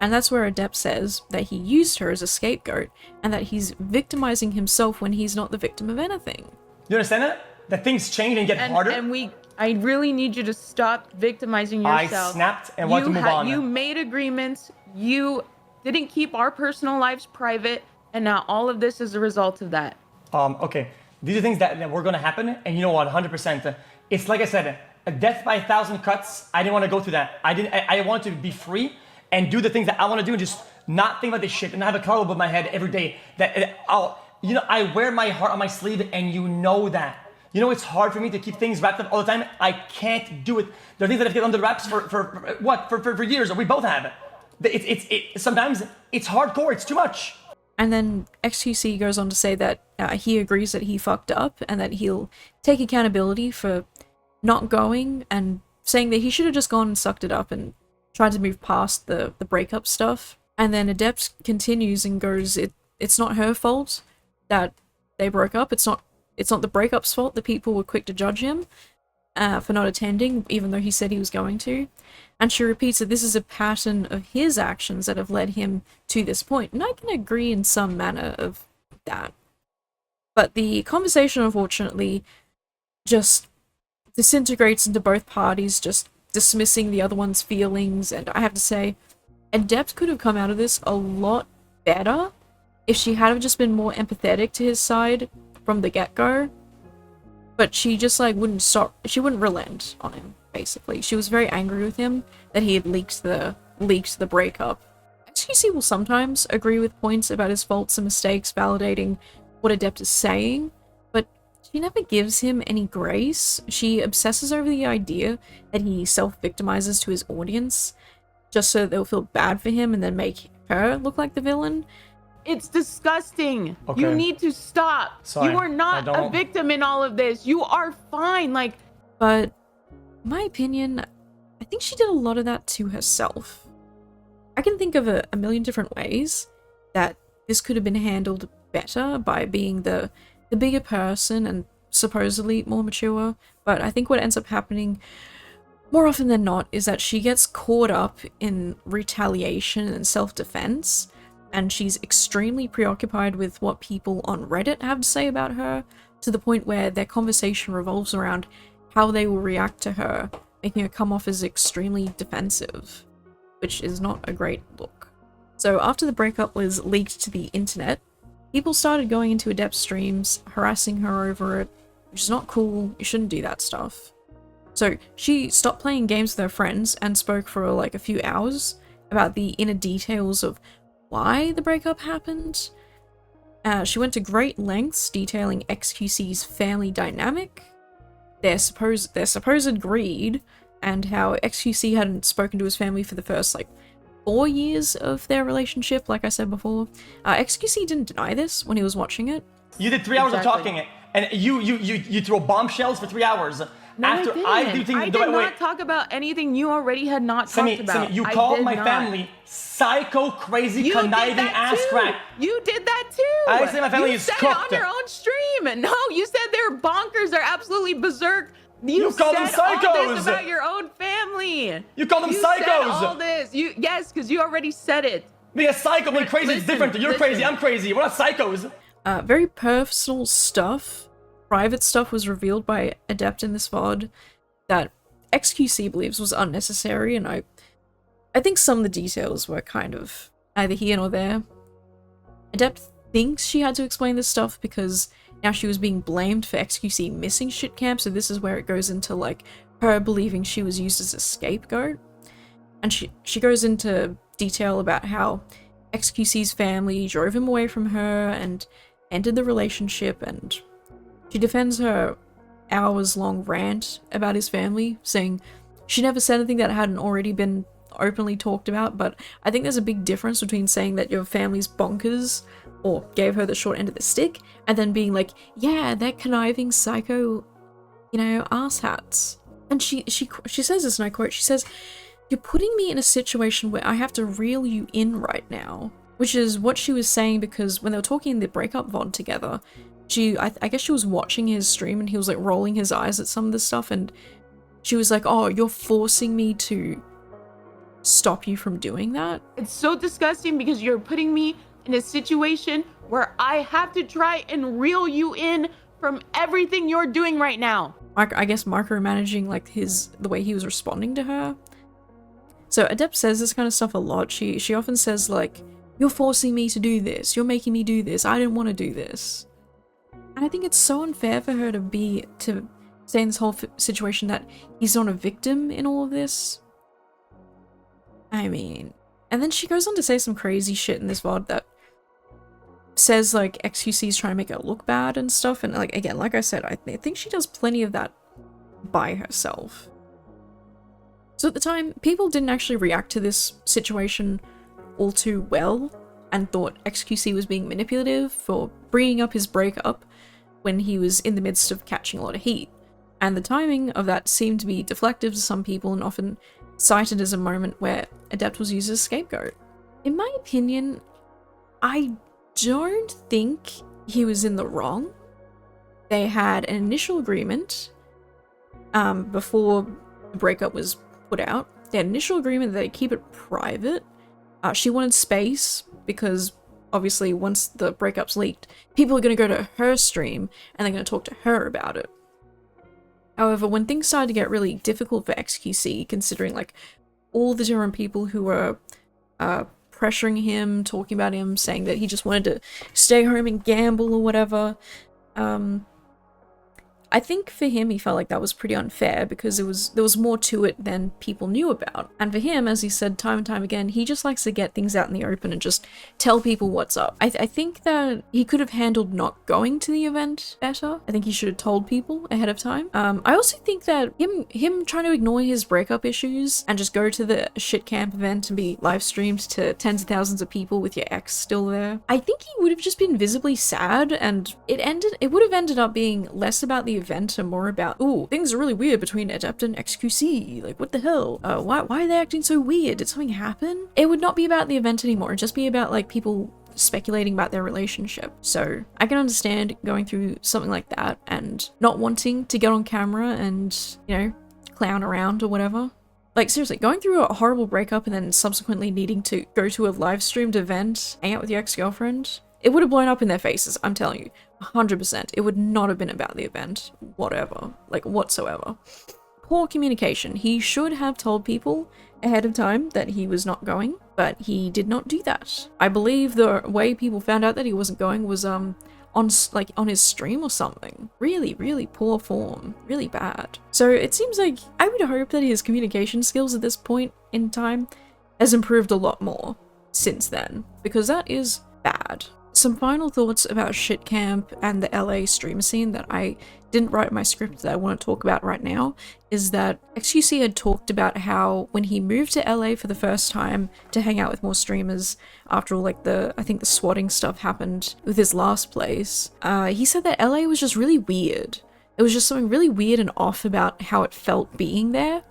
And that's where Adept says that he used her as a scapegoat, and that he's victimizing himself when he's not the victim of anything. You understand that? That things change and get harder? And I really need you to stop victimizing yourself. I snapped and want to move on. You made agreements, you didn't keep our personal lives private, and now all of this is a result of that. Okay. These are things that were going to happen, and you know what, 100%. It's like I said, a death by 1,000 cuts. I didn't want to go through that. I want to be free and do the things that I want to do and just not think about this shit and have a cloud above my head every day. I wear my heart on my sleeve, and you know that. You know, it's hard for me to keep things wrapped up all the time. I can't do it. There are things that I've kept under wraps for years, or we both have. Sometimes it's hardcore, it's too much. And then xQc goes on to say that he agrees that he fucked up and that he'll take accountability for not going, and saying that he should have just gone and sucked it up and tried to move past the breakup stuff. And then Adept continues and goes, it's not her fault that they broke up. It's not the breakup's fault that people were quick to judge him for not attending, even though he said he was going to. And she repeats that this is a pattern of his actions that have led him to this point. And I can agree in some manner of that. But the conversation, unfortunately, just disintegrates into both parties just dismissing the other one's feelings. And I have to say, Adept could have come out of this a lot better if she had have just been more empathetic to his side from the get-go. But she just like wouldn't stop, she wouldn't relent on him, basically. She was very angry with him that he had leaked the breakup. xQc will sometimes agree with points about his faults and mistakes, validating what Adept is saying, but she never gives him any grace. She obsesses over the idea that he self-victimizes to his audience, just so that they'll feel bad for him and then make her look like the villain. It's disgusting. Okay. You need to stop. Sorry, you are not a victim in all of this. You are fine. But in my opinion, I think she did a lot of that to herself. I can think of a million different ways that this could have been handled better by being the bigger person and supposedly more mature, but I think what ends up happening more often than not is that she gets caught up in retaliation and self-defense, and she's extremely preoccupied with what people on Reddit have to say about her, to the point where their conversation revolves around how they will react to her, making her come off as extremely defensive, which is not a great look. So after the breakup was leaked to the internet, people started going into Adept streams, harassing her over it, which is not cool. You shouldn't do that stuff. So she stopped playing games with her friends and spoke for like a few hours about the inner details of why the breakup happened. She went to great lengths detailing xQc's family dynamic, their supposed greed, and how xQc hadn't spoken to his family for the first like 4 years of their relationship, like I said before. xQc didn't deny this when he was watching it. You did 3 hours of talking, and you throw bombshells for 3 hours. No, After I do things did the right way. not talk about anything you already had not talked about. Simi, you called my family psycho, crazy, conniving ass crack. You did that too. I say my family is cooked. You said it on your own stream. No, you said they're bonkers. They're absolutely berserk. You called them psychos. All this about your own family. You called them psychos. Said all this. Yes, because you already said it. Being a psycho, being crazy is different. You're crazy. I'm crazy. We're not psychos. Very personal stuff, private stuff was revealed by Adept in this VOD that xQc believes was unnecessary, and I think some of the details were kind of either here nor there. Adept thinks she had to explain this stuff because now she was being blamed for xQc missing shit camp, so this is where it goes into like her believing she was used as a scapegoat. And she goes into detail about how xQc's family drove him away from her and ended the relationship, and she defends her hours-long rant about his family, saying she never said anything that hadn't already been openly talked about, but I think there's a big difference between saying that your family's bonkers or gave her the short end of the stick, and then being like, yeah, they're conniving psycho, you know, asshats. And she says this, and I quote, she says, "You're putting me in a situation where I have to reel you in right now," which is what she was saying because when they were talking in the breakup VOD together, I guess she was watching his stream and he was like rolling his eyes at some of the stuff, and she was like, "Oh, you're forcing me to stop you from doing that." It's so disgusting because you're putting me in a situation where I have to try and reel you in from everything you're doing right now. I guess micromanaging like the way he was responding to her. So Adept says this kind of stuff a lot. She often says like, "You're forcing me to do this. You're making me do this. I didn't want to do this." And I think it's so unfair for her to say in this whole situation that he's not a victim in all of this. I mean, and then she goes on to say some crazy shit in this VOD that says like xQc is trying to make her look bad and stuff, and like again, like I said, I think she does plenty of that by herself. So at the time, people didn't actually react to this situation all too well and thought xQc was being manipulative for bringing up his breakup when he was in the midst of catching a lot of heat. And the timing of that seemed to be deflective to some people and often cited as a moment where Adept was used as a scapegoat. In my opinion, I don't think he was in the wrong. They had an initial agreement before the breakup was put out. They had an initial agreement that they'd keep it private. She wanted space because obviously once the breakup's leaked, people are going to go to her stream and they're going to talk to her about it. However, when things started to get really difficult for xQc, considering like all the different people who were pressuring him, talking about him, saying that he just wanted to stay home and gamble or whatever, I think for him, he felt like that was pretty unfair because there was more to it than people knew about. And for him, as he said time and time again, he just likes to get things out in the open and just tell people what's up. I think that he could have handled not going to the event better. I think he should have told people ahead of time. I also think that him trying to ignore his breakup issues and just go to the shit camp event and be live streamed to tens of thousands of people with your ex still there, I think he would have just been visibly sad, and it would have ended up being less about the event and more about, ooh, things are really weird between Adept and xQc, like what the hell, why are they acting so weird, did something happen? It would not be about the event anymore, it'd just be about like people speculating about their relationship. So I can understand going through something like that and not wanting to get on camera and, you know, clown around or whatever. Like seriously, going through a horrible breakup and then subsequently needing to go to a live streamed event, hang out with your ex-girlfriend, it would have blown up in their faces, I'm telling you. 100%. It would not have been about the event, whatever, like whatsoever. Poor communication. He should have told people ahead of time that he was not going, but he did not do that. I believe the way people found out that he wasn't going was on his stream or something. Really, really poor form. Really bad. So it seems like I would hope that his communication skills at this point in time has improved a lot more since then, because that is bad. Some final thoughts about shit camp and the LA streamer scene that I didn't write in my script that I want to talk about right now is that xQc had talked about how when he moved to LA for the first time to hang out with more streamers after all like I think the swatting stuff happened with his last place, he said that LA was just really weird. It was just something really weird and off about how it felt being there.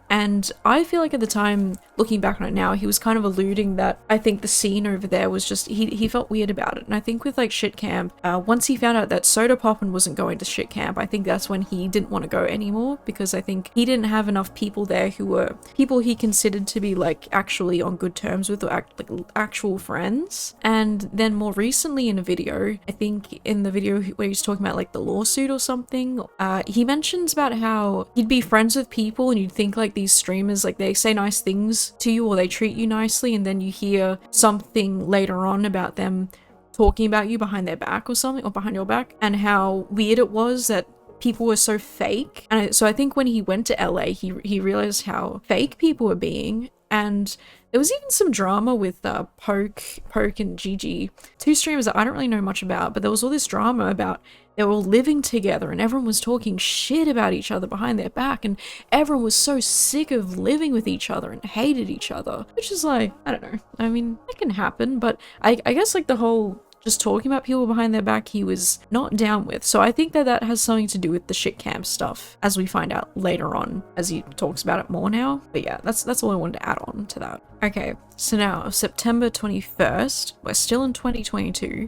And I feel like at the time, looking back on it now, he was kind of alluding that I think the scene over there was just, he felt weird about it. And I think with like shit camp, once he found out that Soda Poppin wasn't going to shit camp, I think that's when he didn't want to go anymore, because I think he didn't have enough people there who were people he considered to be like actually on good terms with, or like actual friends. And then more recently in a video, I think in the video where he's talking about like the lawsuit or something, he mentions about how he'd be friends with people and you'd think like these streamers, like they say nice things to you or they treat you nicely, and then you hear something later on about them talking about you behind their back or something, or behind your back, and how weird it was that people were so fake. And so I think when he went to LA, he realized how fake people were being. And there was even some drama with Poke and Gigi, two streamers that I don't really know much about, but there was all this drama about they were all living together and everyone was talking shit about each other behind their back, and everyone was so sick of living with each other and hated each other, which is like, I don't know, I mean, it can happen, but I guess like the whole just talking about people behind their back he was not down with. So I think that that has something to do with the shit camp stuff, as we find out later on as he talks about it more now. But yeah, that's all I wanted to add on to that. Okay, so now September 21st, we're still in 2022.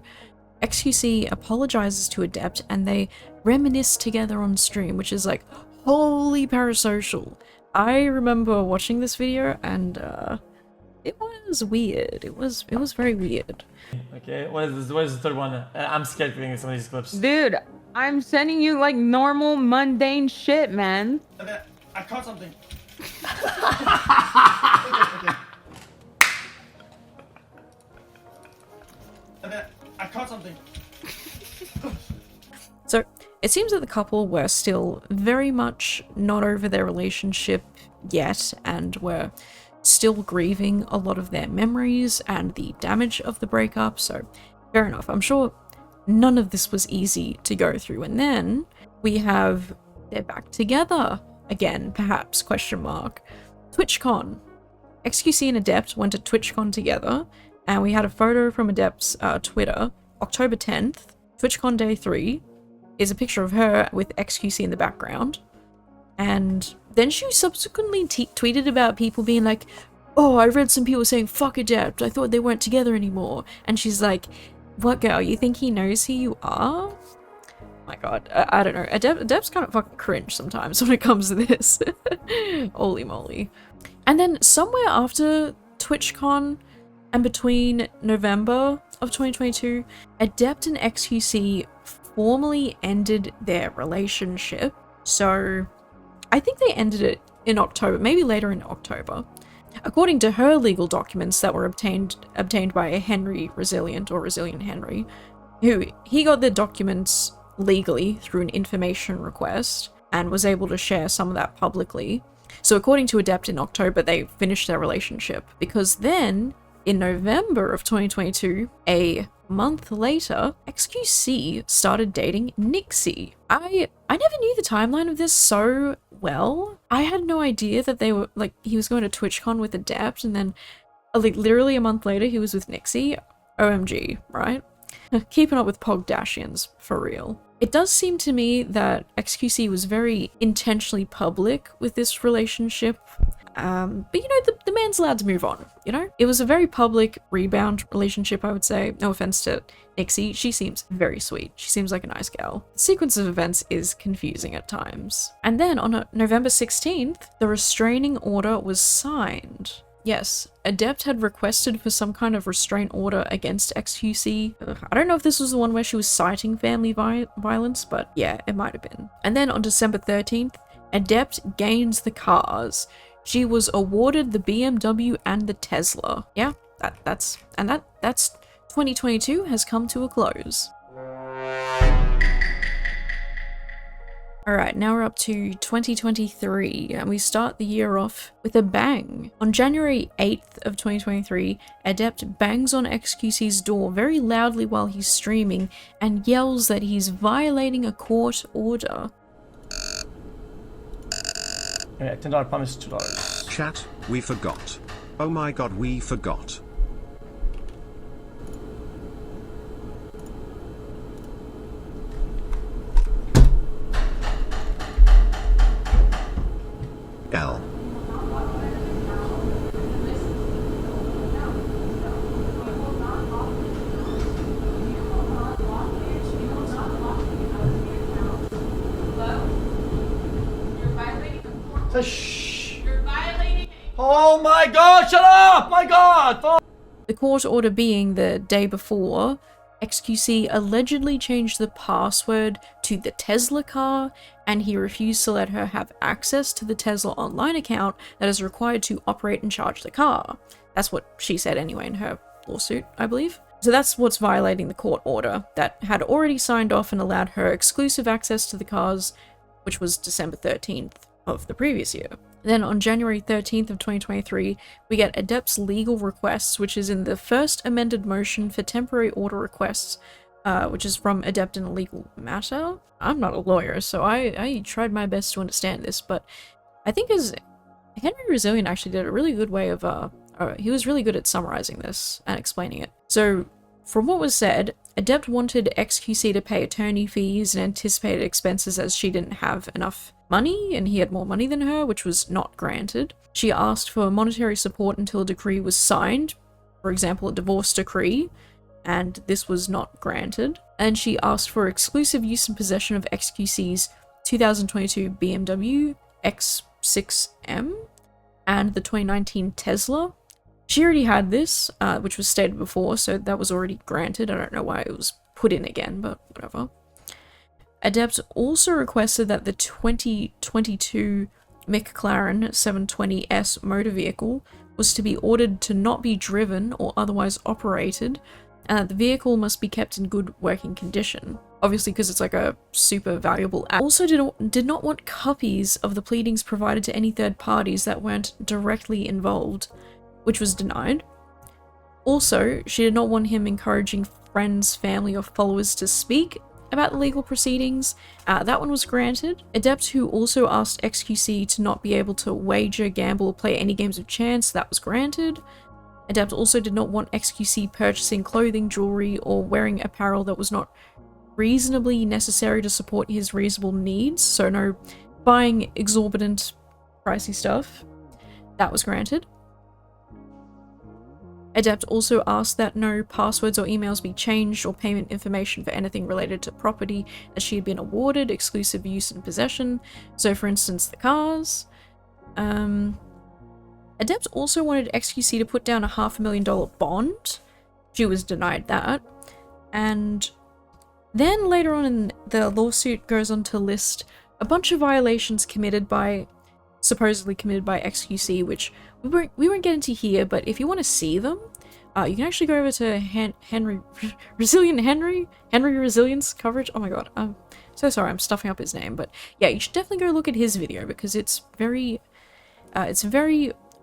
xQc apologizes to Adept and they reminisce together on stream, which is like holy parasocial. I remember watching this video and it was weird. It was very weird. Okay, what is the third one? I'm scared of getting some of these clips. Dude, I'm sending you like normal, mundane shit, man. I caught something. Okay. I caught something. So it seems that the couple were still very much not over their relationship yet and were still grieving a lot of their memories and the damage of the breakup, so fair enough. I'm sure none of this was easy to go through. And then we have they're back together again, perhaps, question mark. TwitchCon. xQc and Adept went to TwitchCon together, and we had a photo from Adept's Twitter, October 10th, TwitchCon Day 3, is a picture of her with xQc in the background. And then she subsequently tweeted about people being like, oh, I read some people saying, fuck Adept, I thought they weren't together anymore. And she's like, what girl, you think he knows who you are? Oh my god, I don't know. Adept's kind of fucking cringe sometimes when it comes to this. Holy moly. And then somewhere after TwitchCon and between November of 2022, Adept and xQc formally ended their relationship. So I think they ended it in October, maybe later in October. According to her legal documents that were obtained by Henry Resilient, or Resilient Henry, he got the documents legally through an information request and was able to share some of that publicly. So according to Adept, in October they finished their relationship, because then in November of 2022, a month later, xQc started dating Nixie. I never knew the timeline of this so well. I had no idea that they were, like, he was going to TwitchCon with Adept, and then, like, literally a month later he was with Nixie. OMG, right? Keeping up with Pogdashians, for real. It does seem to me that xQc was very intentionally public with this relationship. But you know, the man's allowed to move on, you know? It was a very public rebound relationship, I would say. No offense to Nixie, she seems very sweet. She seems like a nice girl. The sequence of events is confusing at times. And then on November 16th, the restraining order was signed. Yes, Adept had requested for some kind of restraint order against xQc. I don't know if this was the one where she was citing family violence, but yeah, it might have been. And then on December 13th, Adept gains the cars. She was awarded the BMW and the Tesla. Yeah, that's 2022 has come to a close. Alright, now we're up to 2023, and we start the year off with a bang. On January 8th of 2023, Adept bangs on xQc's door very loudly while he's streaming and yells that he's violating a court order. Yeah, $10 promise, $2. Chat, we forgot. Oh my god, we forgot. L. Shh. You're violating. Oh my god, shut up! My god! The court order being the day before, xQc allegedly changed the password to the Tesla car, and he refused to let her have access to the Tesla online account that is required to operate and charge the car. That's what she said anyway in her lawsuit, I believe. So that's what's violating the court order that had already signed off and allowed her exclusive access to the cars, which was December 13th of the previous year. Then on January 13th of 2023, we get Adept's legal requests, which is in the first amended motion for temporary order requests, which is from Adept in a Legal Matter. I'm not a lawyer, so I tried my best to understand this, but I think Henry Resilient actually did a really good way of, he was really good at summarizing this and explaining it. So, from what was said, Adept wanted xQc to pay attorney fees and anticipated expenses as she didn't have enough money, and he had more money than her, which was not granted. She asked for monetary support until a decree was signed, for example, a divorce decree, and this was not granted. And she asked for exclusive use and possession of xQc's 2022 BMW X6M and the 2019 Tesla. She already had this, which was stated before, so that was already granted. I don't know why it was put in again, but whatever. Adept also requested that the 2022 McLaren 720S motor vehicle was to be ordered to not be driven or otherwise operated, and that the vehicle must be kept in good working condition. Obviously, because it's like a super valuable asset. Also did not want copies of the pleadings provided to any third parties that weren't directly involved, which was denied. Also, she did not want him encouraging friends, family, or followers to speak about the legal proceedings. That one was granted. Adept, who also asked xQc to not be able to wager, gamble, or play any games of chance, that was granted. Adept also did not want xQc purchasing clothing, jewelry, or wearing apparel that was not reasonably necessary to support his reasonable needs, so no buying exorbitant, pricey stuff. That was granted. Adept also asked that no passwords or emails be changed or payment information for anything related to property that she had been awarded exclusive use and possession, so for instance the cars. Adept also wanted xQc to put down a $500,000 bond. She was denied that. And then later on in the lawsuit goes on to list a bunch of violations supposedly committed by xQc, which we won't get into here, but if you want to see them, you can actually go over to Henry Resilience coverage. Oh my god, I'm so sorry, I'm stuffing up his name, but yeah, you should definitely go look at his video because it's very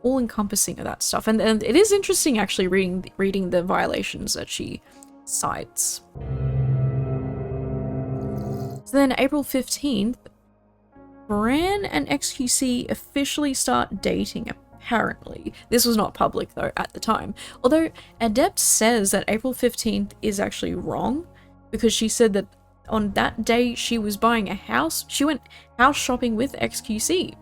all-encompassing of that stuff, and it is interesting actually reading the violations that she cites. So then April 15th, Bran and xQc officially start dating, apparently. This was not public though at the time, although Adept says that April 15th is actually wrong because she said that on that day she was buying a house. She went house shopping with xQc.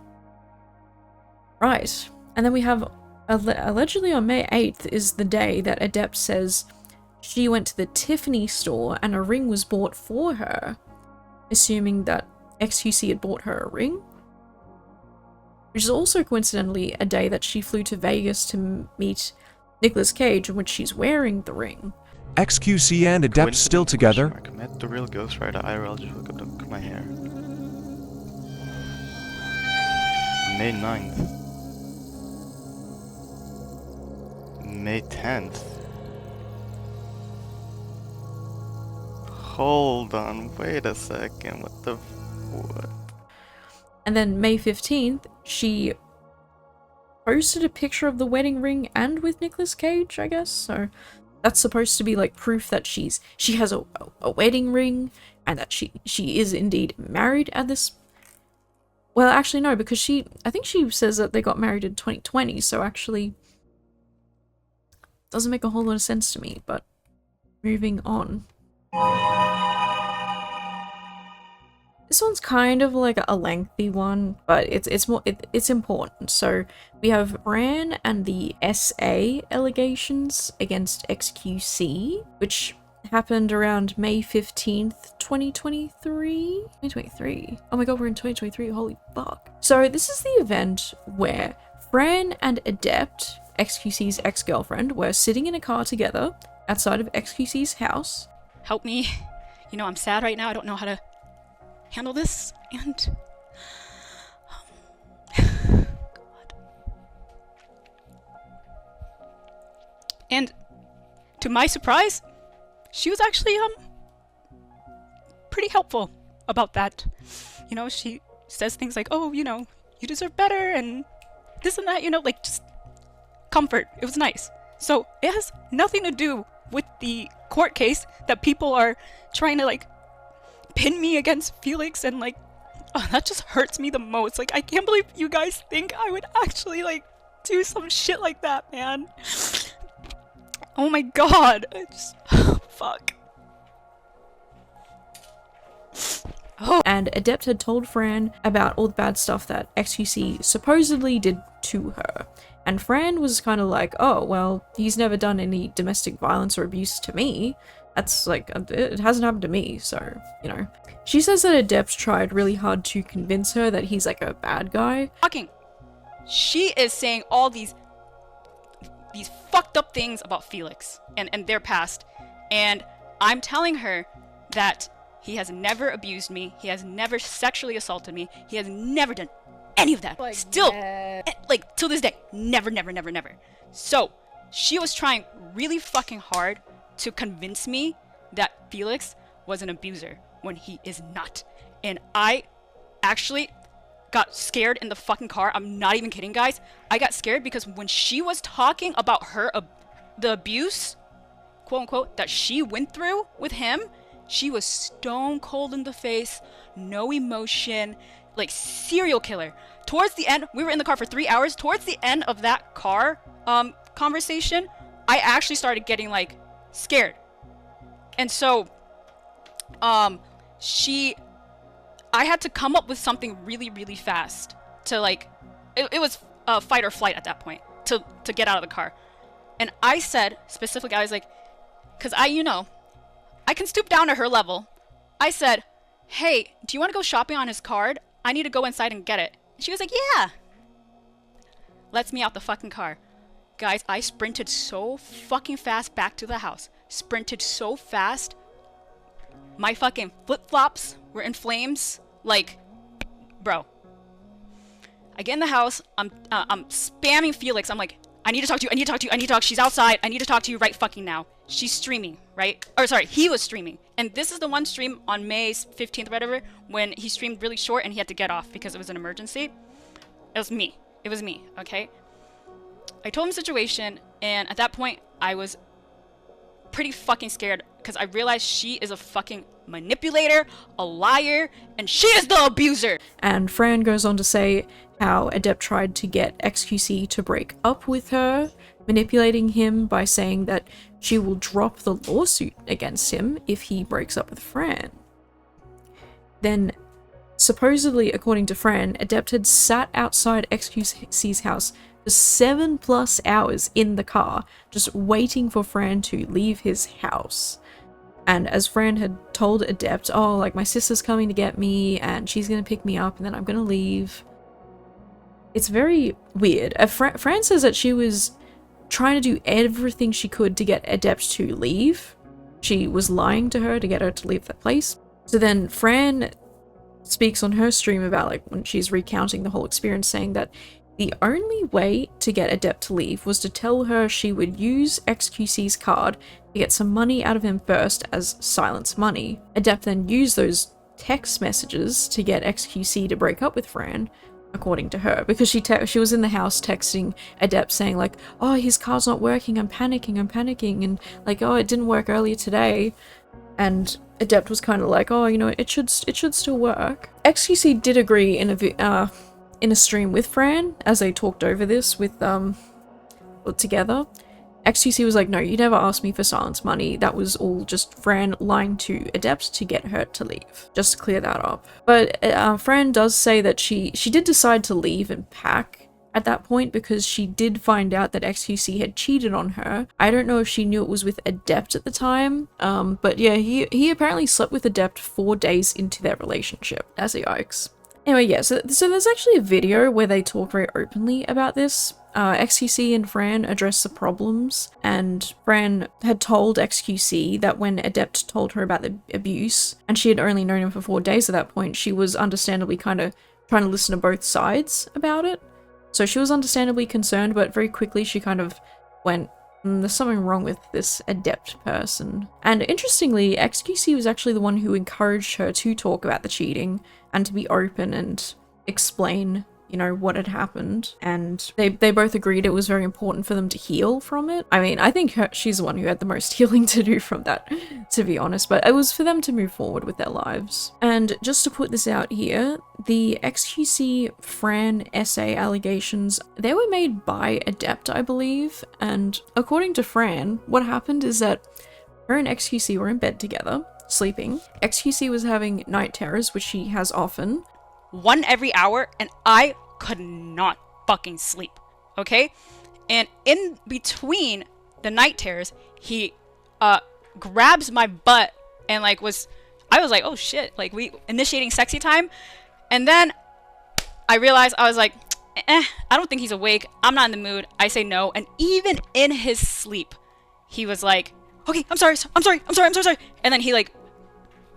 Right. And then we have, allegedly on May 8th is the day that Adept says she went to the Tiffany store and a ring was bought for her, assuming that xQc had bought her a ring. Which is also coincidentally a day that she flew to Vegas to meet Nicolas Cage, in which she's wearing the ring. xQc and Adept still together? I met the real Ghost Rider IRL, just hook up my hair. May 9th. May 10th. Hold on, wait a second, what? And then May 15th, she posted a picture of the wedding ring and with Nicolas Cage, I guess. So that's supposed to be like proof that she has a wedding ring and that she is indeed married at this. Well, actually no, because I think she says that they got married in 2020, so actually doesn't make a whole lot of sense to me, but moving on. This one's kind of like a lengthy one, but it's important. So we have Bran and the SA allegations against xQc, which happened around May 15th, 2023? 2023? Oh my god, we're in 2023, holy fuck. So this is the event where Fran and Adept, xQc's ex-girlfriend, were sitting in a car together outside of xQc's house. Help me. You know, I'm sad right now. I don't know how to handle this, and God. And to my surprise, she was actually pretty helpful about that. You know, she says things like, oh, you know, you deserve better and this and that, you know, like just comfort. It was nice. So it has nothing to do with the court case that people are trying to like pin me against Felix, and like, oh, that just hurts me the most. Like, I can't believe you guys think I would actually like do some shit like that, man. Oh my god. I just fuck. Oh. And Adept had told Fran about all the bad stuff that xQc supposedly did to her. And Fran was kind of like, oh, well, he's never done any domestic violence or abuse to me. That's like, it hasn't happened to me, so, you know. She says that Adept tried really hard to convince her that he's like a bad guy. Fucking, she is saying all these fucked up things about Felix and their past. And I'm telling her that he has never abused me. He has never sexually assaulted me. He has never done any of that. Like, Still, like, till this day, never. So, she was trying really fucking hard to convince me that Felix was an abuser when he is not. And I actually got scared in the fucking car. I'm not even kidding, guys. I got scared because when she was talking about her, the abuse, quote unquote, that she went through with him, she was stone cold in the face, no emotion, like serial killer. Towards the end, we were in the car for 3 hours. Towards the end of that car conversation, I actually started getting like scared. And so, I had to come up with something really fast to like, it was fight or flight at that point to get out of the car. And I said, specifically, I was like, cause I can stoop down to her level. I said, hey, do you want to go shopping on his card? I need to go inside and get it. And she was like, yeah. Lets me out the fucking car. Guys, I sprinted so fucking fast back to the house. Sprinted so fast. My fucking flip-flops were in flames. Like, bro. I get in the house. I'm spamming Felix. I'm like, I need to talk to you. She's outside. I need to talk to you right fucking now. She's streaming, right? Or sorry, he was streaming. And this is the one stream on May 15th or whatever, when he streamed really short and he had to get off because it was an emergency. It was me, okay? I told him the situation, and at that point, I was pretty fucking scared because I realized she is a fucking manipulator, a liar, and she is the abuser! And Fran goes on to say how Adept tried to get xQc to break up with her, manipulating him by saying that she will drop the lawsuit against him if he breaks up with Fran. Then, supposedly, according to Fran, Adept had sat outside xQc's house for 7+ hours in the car, just waiting for Fran to leave his house. And as Fran had told Adept, oh, like, my sister's coming to get me, and she's gonna pick me up, and then I'm gonna leave. It's very weird. Fran says that she was trying to do everything she could to get Adept to leave. She was lying to her to get her to leave that place. So then Fran speaks on her stream about, like, when she's recounting the whole experience, saying that the only way to get Adept to leave was to tell her she would use xQc's card to get some money out of him first as silence money. Adept then used those text messages to get xQc to break up with Fran, according to her, because she was in the house texting Adept saying like, oh, his card's not working, I'm panicking, and like, oh, it didn't work earlier today. And Adept was kind of like, oh, you know, it should still work. xQc did agree in a stream with Fran as they talked over this with together. xQc was like, no, you never asked me for silence money. That was all just Fran lying to Adept to get her to leave. Just to clear that up. But Fran does say that she did decide to leave and pack at that point because she did find out that xQc had cheated on her. I don't know if she knew it was with Adept at the time, but yeah, he apparently slept with Adept 4 days into their relationship. That's the yikes. Anyway, yeah, so there's actually a video where they talk very openly about this. xQc and Fran address the problems, and Fran had told xQc that when Adept told her about the abuse, and she had only known him for 4 days at that point, she was understandably kind of trying to listen to both sides about it. So she was understandably concerned, but very quickly she kind of went, there's something wrong with this Adept person. And interestingly, xQc was actually the one who encouraged her to talk about the cheating and to be open and explain you know, what had happened, and they both agreed it was very important for them to heal from it. I mean, I think she's the one who had the most healing to do from that, to be honest, but it was for them to move forward with their lives. And just to put this out here, the xQc Fran essay allegations, they were made by Adept, I believe, and according to Fran, what happened is that her and xQc were in bed together, sleeping. xQc was having night terrors, which she has often. One every hour, and I could not fucking sleep, okay? And in between the night terrors, he grabs my butt and like I was like, oh shit, like we initiating sexy time. And then I realized, I was like, I don't think he's awake, I'm not in the mood. I say no, and even in his sleep, he was like, okay, I'm sorry, and then he like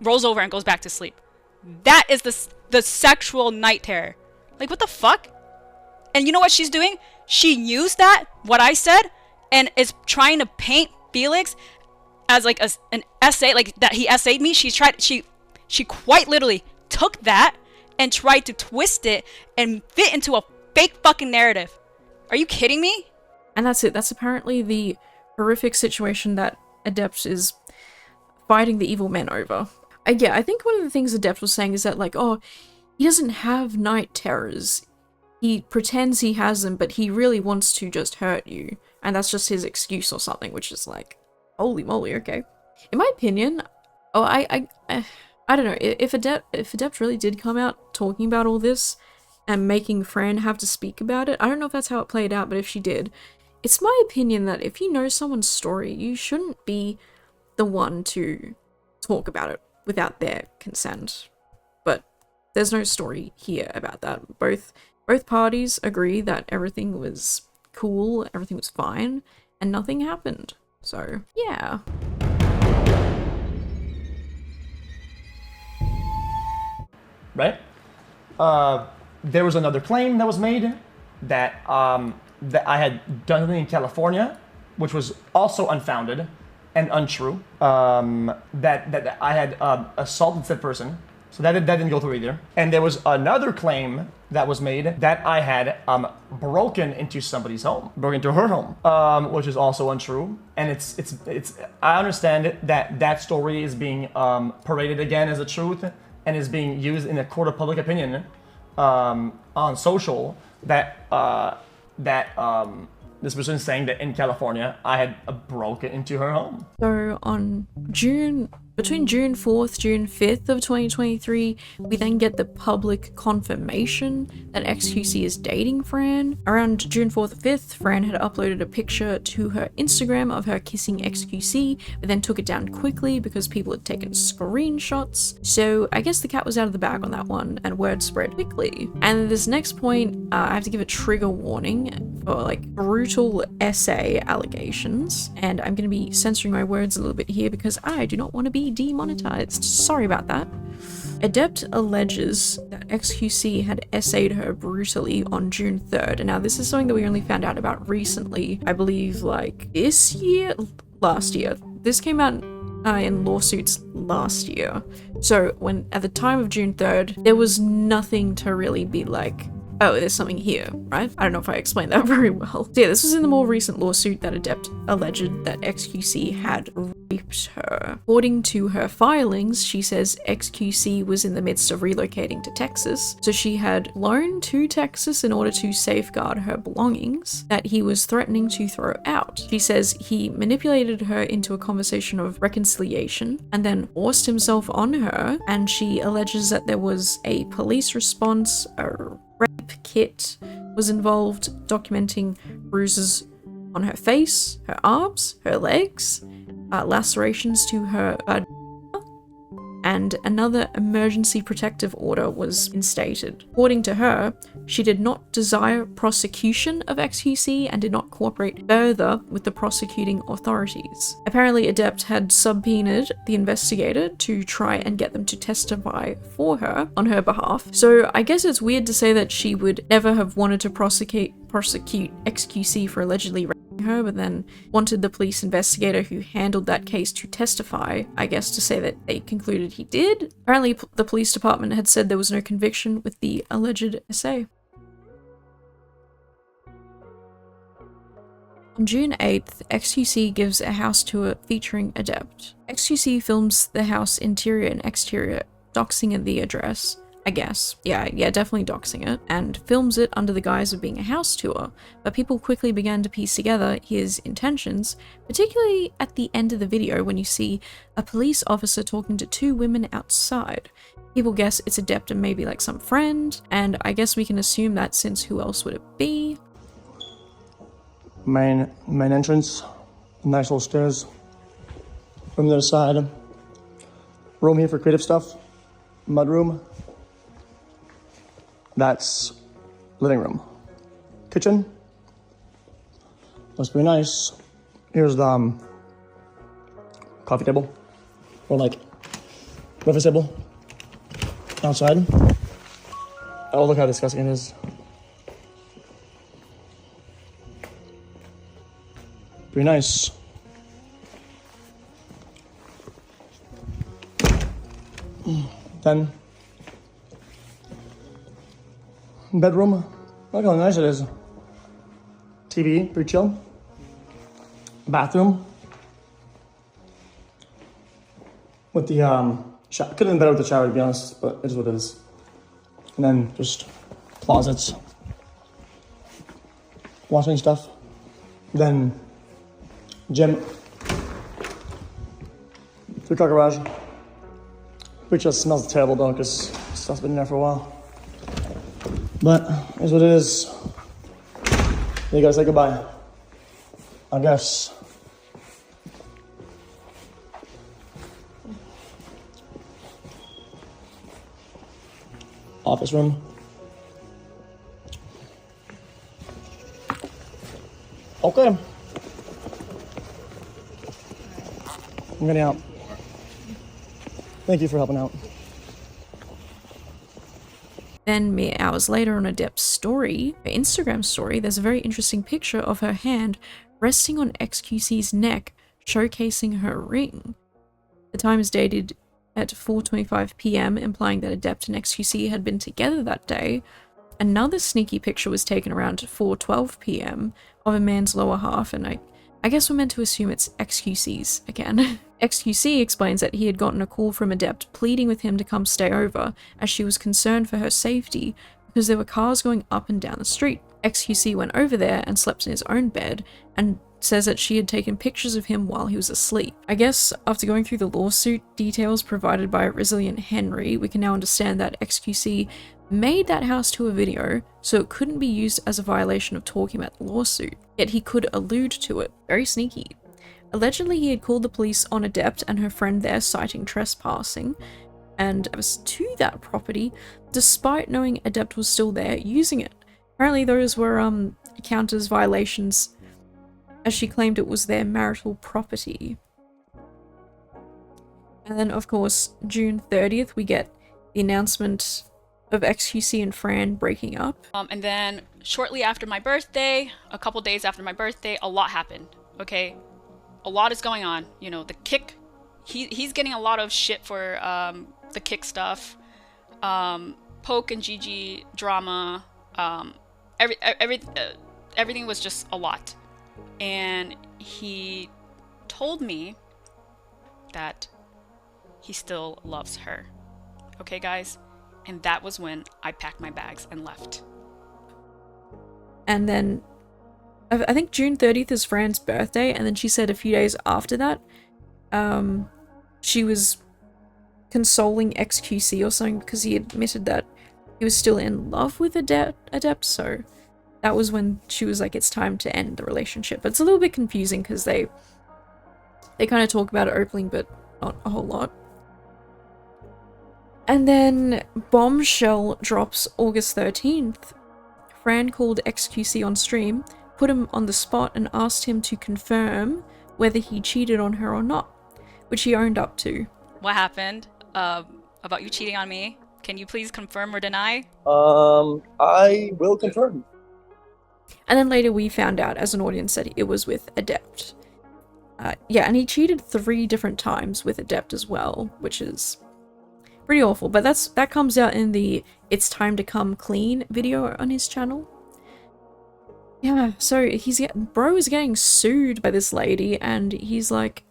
rolls over and goes back to sleep. That is the sexual night terror. Like, what the fuck? And you know what she's doing? She used that, what I said, and is trying to paint Felix as like an essay, like that he essayed me. She quite literally took that and tried to twist it and fit into a fake fucking narrative. Are you kidding me? And that's it. That's apparently the horrific situation that Adept is fighting the evil men over. Yeah, I think one of the things Adept was saying is that, like, oh, he doesn't have night terrors. He pretends he has them, but he really wants to just hurt you. And that's just his excuse or something, which is like, holy moly, okay. In my opinion, I don't know, if Adept really did come out talking about all this and making Fran have to speak about it, I don't know if that's how it played out, but if she did, it's my opinion that if you know someone's story, you shouldn't be the one to talk about it without their consent. But there's no story here about that. Both parties agree that everything was cool, everything was fine, and nothing happened. So, yeah. Right? There was another claim that was made that that I had done something in California, which was also unfounded and untrue. That I had assaulted said person, so that didn't go through either. And there was another claim that was made that I had broken into somebody's home, broken into her home, which is also untrue. And it's I understand that story is being paraded again as a truth and is being used in a court of public opinion on social this person is saying that in California I had broken into her home. So on between June 4th, June 5th of 2023, we then get the public confirmation that xQc is dating Fran. Around June 4th, 5th, Fran had uploaded a picture to her Instagram of her kissing xQc, but then took it down quickly because people had taken screenshots. So I guess the cat was out of the bag on that one, and word spread quickly. And this next point, I have to give a trigger warning for like brutal essay allegations, and I'm going to be censoring my words a little bit here because I do not want to be demonetized. Sorry about that. Adept alleges that xQc had essayed her brutally on June 3rd. And now this is something that we only found out about recently. I believe like last year. This came out in lawsuits last year. So when at the time of June 3rd, there was nothing to really be like, oh, there's something here, right? I don't know if I explained that very well. So yeah, this was in the more recent lawsuit that Adept alleged that xQc had raped her. According to her filings, she says xQc was in the midst of relocating to Texas, so she had flown to Texas in order to safeguard her belongings that he was threatening to throw out. She says he manipulated her into a conversation of reconciliation and then forced himself on her, and she alleges that there was a police response, a rape kit was involved, documenting bruises on her face, her arms, her legs, lacerations to her and another emergency protective order was instated. According to her, she did not desire prosecution of xQc and did not cooperate further with the prosecuting authorities. Apparently, Adept had subpoenaed the investigator to try and get them to testify for her on her behalf. So I guess it's weird to say that she would never have wanted to prosecute xQc for allegedly raping her, but then wanted the police investigator who handled that case to testify, I guess to say that they concluded he did. Apparently the police department had said there was no conviction with the alleged essay. On June 8th, xQc gives a house tour featuring Adept. xQc films the house interior and exterior, doxing the address, I guess. Yeah, definitely doxing it, and films it under the guise of being a house tour, but people quickly began to piece together his intentions, particularly at the end of the video when you see a police officer talking to two women outside. People guess it's Adept and maybe like some friend, and I guess we can assume that since who else would it be? Main entrance, nice little stairs. From the other side, room here for creative stuff, mud room. That's living room. Kitchen, looks pretty nice. Here's the coffee table, or like breakfast table outside. Oh, look how disgusting it is. Pretty nice. Then, bedroom. Look how nice it is. TV, pretty chill. Bathroom. With the shower. Could have been better with the shower, to be honest, but it is what it is. And then just closets. Washing stuff. Then gym. 3-car garage. Which just smells terrible though, because stuff's been in there for a while. But here's what it is. You gotta say goodbye, I guess. Office room. Okay. I'm getting out. Thank you for helping out. Then, mere hours later on Adept's story, her Instagram story, there's a very interesting picture of her hand resting on xQc's neck, showcasing her ring. The time is dated at 4:25 p.m, implying that Adept and xQc had been together that day. Another sneaky picture was taken around 4:12 p.m. of a man's lower half, and I guess we're meant to assume it's xQc's again. xQc explains that he had gotten a call from Adept pleading with him to come stay over, as she was concerned for her safety because there were cars going up and down the street. xQc went over there and slept in his own bed, and says that she had taken pictures of him while he was asleep. I guess after going through the lawsuit details provided by Resilient Henry, we can now understand that xQc made that house tour video so it couldn't be used as a violation of talking about the lawsuit, yet he could allude to it. Very sneaky. Allegedly, he had called the police on Adept and her friend there, citing trespassing, and as to that property, despite knowing Adept was still there using it. Apparently those were counted as violations, as she claimed it was their marital property. And then, of course, June 30th, we get the announcement of xQc and Fran breaking up. And then shortly after my birthday, a couple days after my birthday, a lot happened, okay? A lot is going on. You know, the kick, he's getting a lot of shit for the kick stuff. Poke and Gigi drama. Everything was just a lot. And he told me that he still loves her. Okay, guys? And that was when I packed my bags and left. And then, I think June 30th is Fran's birthday, and then she said a few days after that, she was consoling xQc or something because he admitted that he was still in love with Adept, so that was when she was like, it's time to end the relationship. But it's a little bit confusing because they kind of talk about it openly, but not a whole lot. And then bombshell drops August 13th. Fran called xQc on stream, put him on the spot, and asked him to confirm whether he cheated on her or not, which he owned up to. What happened about you cheating on me? Can you please confirm or deny? I will confirm. And then later we found out as an audience that it was with Adept. Yeah, and he cheated 3 different times with Adept as well, which is pretty awful. But that comes out in the It's Time to Come Clean video on his channel. Yeah, so bro is getting sued by this lady, and he's like,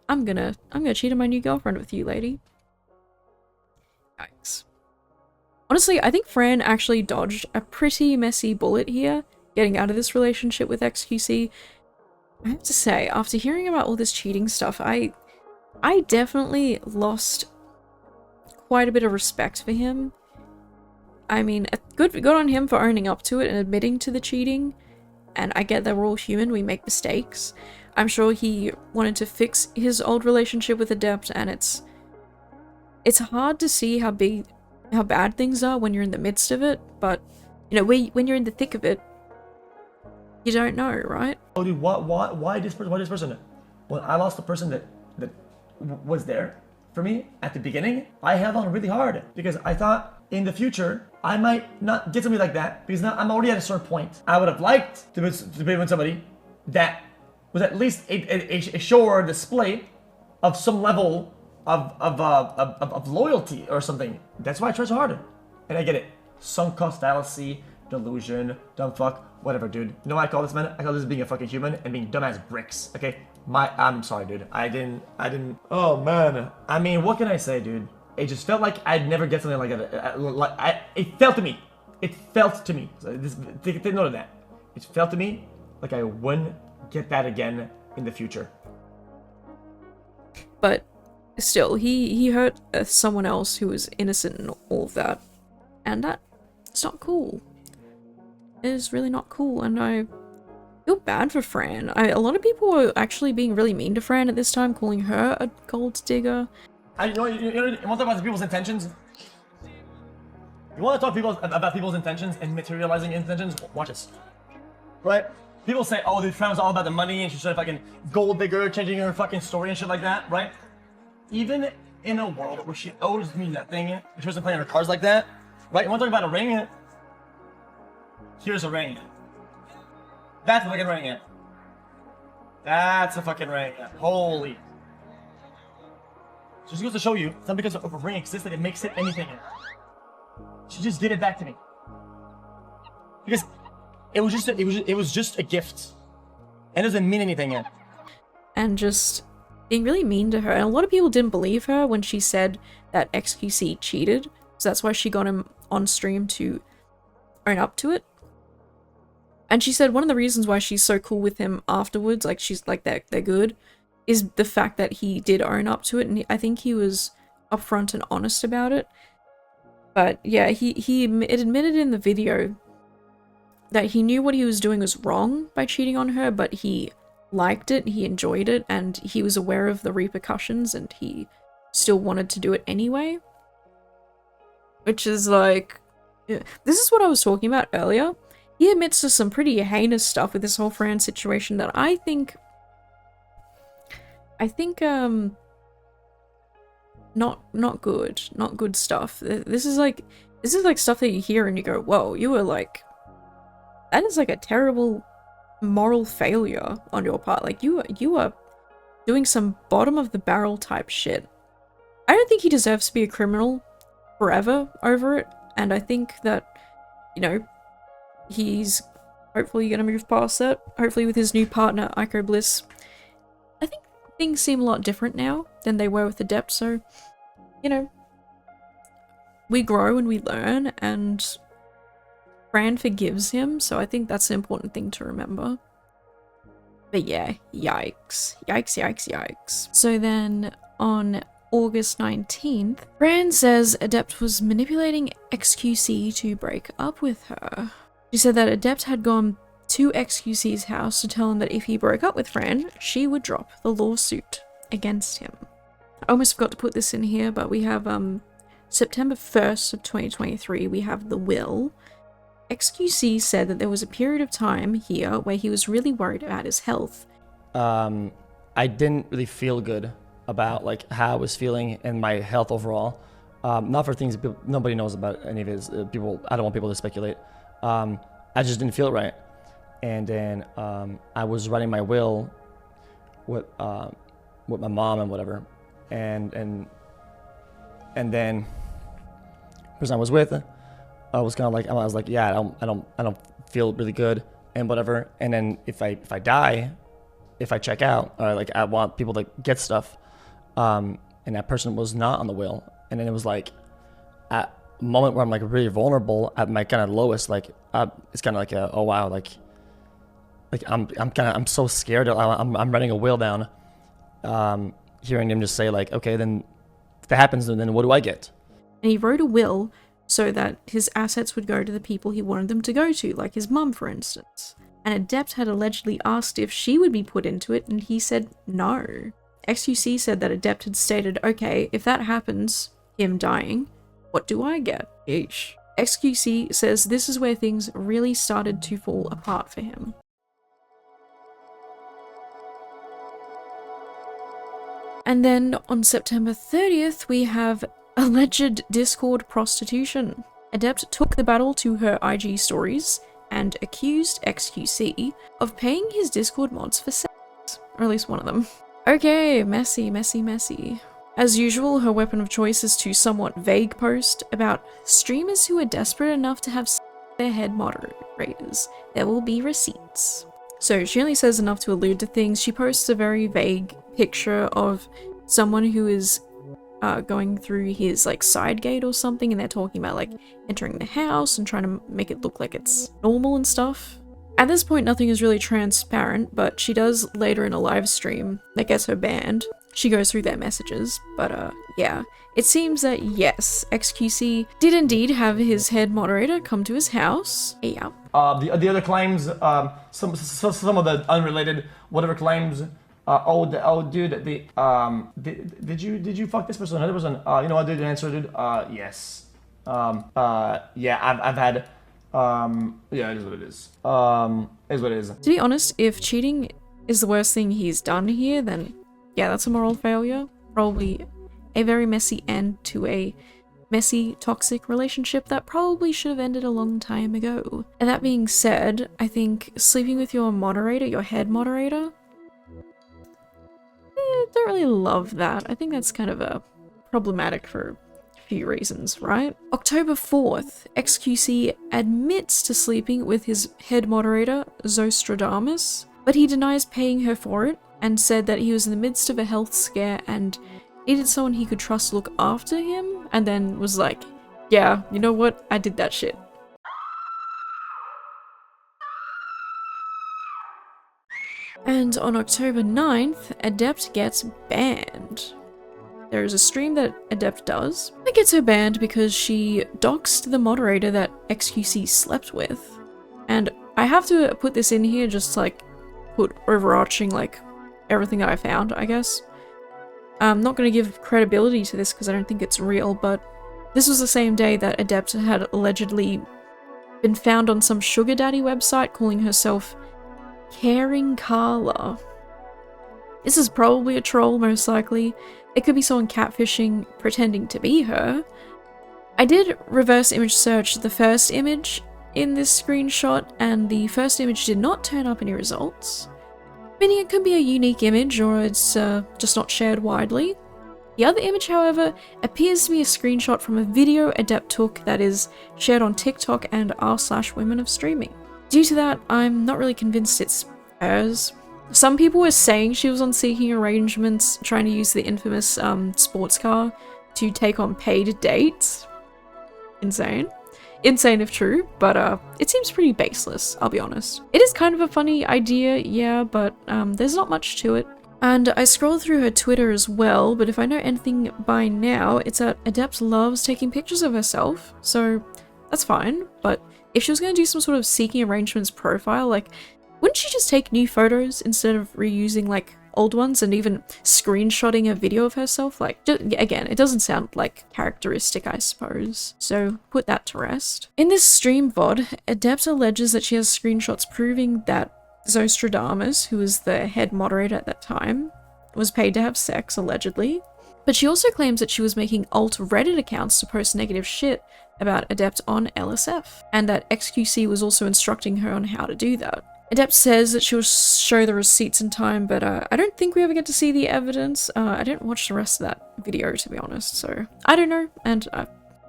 I'm gonna cheat on my new girlfriend with you, lady. Yikes. Honestly, I think Fran actually dodged a pretty messy bullet here, getting out of this relationship with xQc. I have to say, after hearing about all this cheating stuff, I definitely lost quite a bit of respect for him. I mean, good on him for owning up to it and admitting to the cheating. And I get that we're all human, we make mistakes. I'm sure he wanted to fix his old relationship with Adept, and it's hard to see how bad things are when you're in the midst of it, but, you know, when you're in the thick of it, you don't know, right? Oh, dude, why this person? Why this person? When I lost the person that was there for me at the beginning, I held on really hard because I thought in the future I might not get somebody like that because now I'm already at a certain point. I would have liked to be with somebody that was at least a sure display of some level of loyalty or something. That's why I try so hard. And I get it. Sunk cost fallacy, delusion, dumb fuck, whatever, dude. You know what I call this, man? I call this being a fucking human and being dumbass bricks, okay? I'm sorry, dude. I didn't. Oh, man. I mean, what can I say, dude? It just felt like I'd never get something like that. It felt to me. It felt to me. So take note of that. It felt to me like I wouldn't get that again in the future. But still, he hurt someone else who was innocent in all of that. And it's not cool. It is really not cool, and I feel bad for Fran. A lot of people are actually being really mean to Fran at this time, calling her a gold digger. You want to talk about people's intentions? You want to talk about people's intentions and materializing intentions? Watch this. Right? People say, oh, the Fran was all about the money and she's a fucking gold digger, changing her fucking story and shit like that, right? Even in a world where she owes me nothing, she wasn't playing her cards like that, right? You want to talk about a ring? Here's a ring. That's a fucking ring. That's a fucking ring. Holy. So she goes to show you, it's not because of a ring exists that it makes it anything. She just give it back to me. Because it was just a gift. And it doesn't mean anything yet. And just being really mean to her. And a lot of people didn't believe her when she said that xQc cheated. So that's why she got him on stream to own up to it. And she said one of the reasons why she's so cool with him afterwards, like she's like they're good, is the fact that he did own up to it, and I think he was upfront and honest about it. But yeah, he admitted in the video that he knew what he was doing was wrong by cheating on her, but he liked it, he enjoyed it, and he was aware of the repercussions, and he still wanted to do it anyway. Which is like, this is what I was talking about earlier. He admits to some pretty heinous stuff with this whole Fran situation that I think not good stuff. This is like stuff that you hear and you go, whoa, you were like, that is like a terrible moral failure on your part. Like you are doing some bottom of the barrel type shit. I don't think he deserves to be a criminal forever over it, and I think that, you know, he's hopefully gonna move past that. Hopefully with his new partner, Ico Bliss. I think things seem a lot different now than they were with Adept, so, you know, we grow and we learn, and Fran forgives him, so I think that's an important thing to remember. But yeah, yikes. Yikes, yikes, yikes. So then, on August 19th, Fran says Adept was manipulating xQc to break up with her. She said that Adept had gone to xQc's house to tell him that if he broke up with Fran, she would drop the lawsuit against him. I almost forgot to put this in here, but we have September 1st of 2023, we have the will. xQc said that there was a period of time here where he was really worried about his health. I didn't really feel good about like how I was feeling and my health overall. Not for things nobody knows about any of his people. I don't want people to speculate. I just didn't feel right, and then I was writing my will with my mom and whatever, and then the person I was with, I was kind of like, I was like, yeah, I don't feel really good. and whatever. And then if I die, if I check out, or like I want people to get stuff, and that person was not on the will, and then it was like at a moment where I'm like really vulnerable at my kind of lowest, like it's kind of like oh wow, like I'm so scared. I'm writing a will down, hearing them just say like, okay, then if that happens, then what do I get? And he wrote a will so that his assets would go to the people he wanted them to go to, like his mum, for instance. And Adept had allegedly asked if she would be put into it, and he said no. xQc said that Adept had stated, okay, if that happens, him dying, what do I get? Eesh. xQc says this is where things really started to fall apart for him. And then on September 30th, we have alleged Discord prostitution. Adept took the battle to her IG stories and accused xQc of paying his Discord mods for sex. Or at least one of them. Okay, messy, messy, messy. As usual, her weapon of choice is to somewhat vague post about streamers who are desperate enough to have sex with their head moderators. There will be receipts. So she only says enough to allude to things. She posts a very vague picture of someone who is going through his like side gate or something, and they're talking about like entering the house and trying to make it look like it's normal and stuff. At this point, nothing is really transparent, but she does later in a live stream that gets her banned. She goes through their messages, but yeah. It seems that yes, xQc did indeed have his head moderator come to his house. Yeah. The other claims, some of the unrelated whatever claims. Dude, did you fuck this person? Another person? You know what, dude? Answer, dude. Yes. Yeah, I've had. Yeah, it is what it is. Is what it is. To be honest, if cheating is the worst thing he's done here, then yeah, that's a moral failure. Probably a very messy end to a messy, toxic relationship that probably should have ended a long time ago. And that being said, I think sleeping with your moderator, your head moderator, don't really love that. I think that's kind of problematic for a few reasons, right? October 4th, xQc admits to sleeping with his head moderator, Zostradamus, but he denies paying her for it and said that he was in the midst of a health scare and needed someone he could trust look after him, and then was like, yeah, you know what? I did that shit. And on October 9th, Adept gets banned. There is a stream that Adept does that gets her banned because she doxed the moderator that xQc slept with. And I have to put this in here just to like put overarching like everything that I found, I guess. I'm not going to give credibility to this because I don't think it's real, but this was the same day that Adept had allegedly been found on some sugar daddy website calling herself Caring Carla. This is probably a troll, most likely. It could be someone catfishing, pretending to be her. I did reverse image search the first image in this screenshot, and the first image did not turn up any results, meaning it could be a unique image or it's just not shared widely. The other image, however, appears to be a screenshot from a video Adept took that is shared on TikTok and r/women of streaming. Due to that, I'm not really convinced it's hers. Some people were saying she was on seeking arrangements, trying to use the infamous sports car to take on paid dates. Insane. Insane if true, but it seems pretty baseless, I'll be honest. It is kind of a funny idea, yeah, but there's not much to it. And I scrolled through her Twitter as well, but if I know anything by now, it's that Adept loves taking pictures of herself, so that's fine, but if she was going to do some sort of seeking arrangements profile, like, wouldn't she just take new photos instead of reusing, like, old ones and even screenshotting a video of herself? Like, again, it doesn't sound, like, characteristic, I suppose. So, put that to rest. In this stream VOD, Adept alleges that she has screenshots proving that Zostradamus, who was the head moderator at that time, was paid to have sex, allegedly. But she also claims that she was making alt Reddit accounts to post negative shit about Adept on LSF, and that xQc was also instructing her on how to do that. Adept says that she will show the receipts in time, but I don't think we ever get to see the evidence. I didn't watch the rest of that video, to be honest, so I don't know. And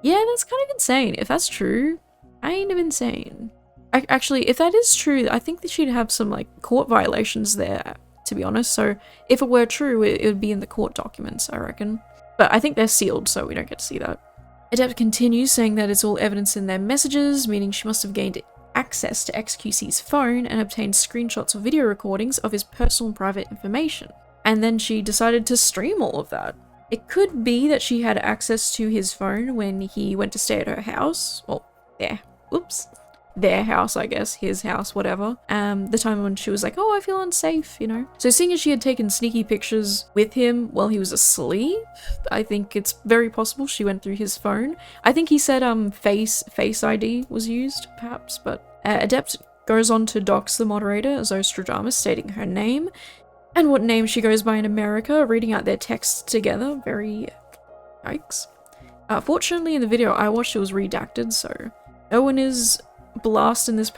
yeah, that's kind of insane. If that's true, kind of insane. Actually, if that is true, I think that she'd have some like court violations there, to be honest. So if it were true, it would be in the court documents, I reckon. But I think they're sealed, so we don't get to see that. Adept continues, saying that it's all evidence in their messages, meaning she must have gained access to xQc's phone and obtained screenshots or video recordings of his personal and private information. And then she decided to stream all of that. It could be that she had access to his phone when he went to stay at her house. Well, their house, I guess, his house, whatever. The time when she was like, oh, I feel unsafe, you know? So seeing as she had taken sneaky pictures with him while he was asleep, I think it's very possible she went through his phone. I think he said face ID was used, perhaps, but Adept goes on to dox the moderator, Zostradamus, stating her name and what name she goes by in America, reading out their texts together. Very yikes. Fortunately, in the video I watched, it was redacted, so no one is blasting this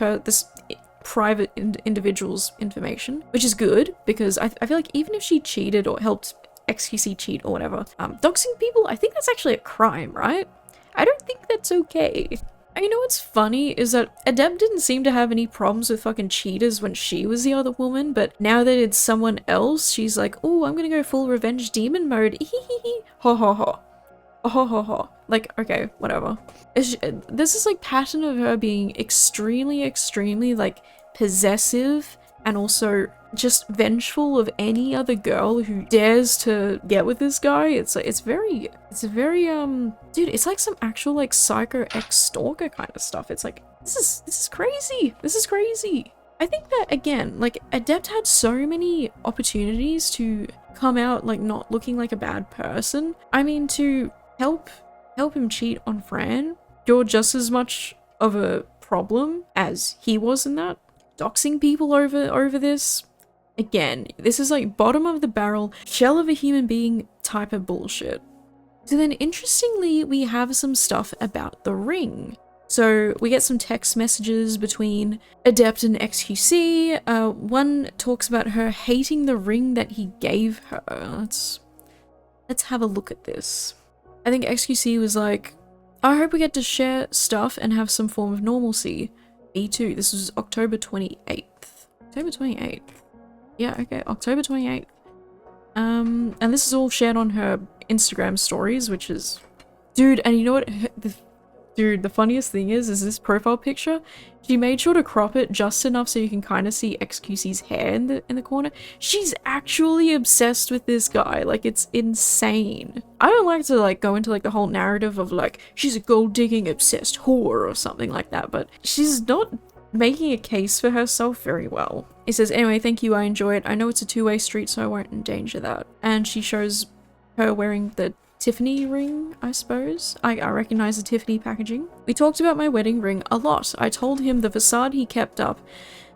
private individual's information, which is good, because I feel like even if she cheated or helped xQc cheat or whatever, doxing people, I think that's actually a crime, right? I don't think that's okay. And you know what's funny is that Adept didn't seem to have any problems with fucking cheaters when she was the other woman, but now that it's someone else, she's like, oh, I'm gonna go full revenge demon mode, ha ha ha. Oh, ho, ho. Like, okay, whatever. This is like pattern of her being extremely, like possessive and also just vengeful of any other girl who dares to get with this guy. It's very, dude, it's like some actual like psycho ex-stalker kind of stuff. It's like, this is crazy. This is crazy. I think that, again, like, Adept had so many opportunities to come out like not looking like a bad person. I mean, to help him cheat on Fran, you're just as much of a problem as he was in that. Doxing people over this, again, this is like bottom of the barrel, shell of a human being type of bullshit. So then interestingly, we have some stuff about the ring. So we get some text messages between Adept and xQc. One talks about her hating the ring that he gave her. Let's have a look at this. I think xQc was like, I hope we get to share stuff and have some form of normalcy. Me too. This was October 28th. October 28th. Yeah, okay, October 28th. And this is all shared on her Instagram stories, which is... Dude, and you know what? Dude, the funniest thing is this profile picture, she made sure to crop it just enough so you can kind of see xQc's hair in the corner. She's actually obsessed with this guy. Like, it's insane. I don't like to like go into like the whole narrative of like, she's a gold-digging obsessed whore or something like that, but she's not making a case for herself very well. It says, anyway, thank you, I enjoy it. I know it's a two-way street, so I won't endanger that. And she shows her wearing the Tiffany ring, I suppose. I recognize the Tiffany packaging. We talked about my wedding ring a lot. I told him the facade he kept up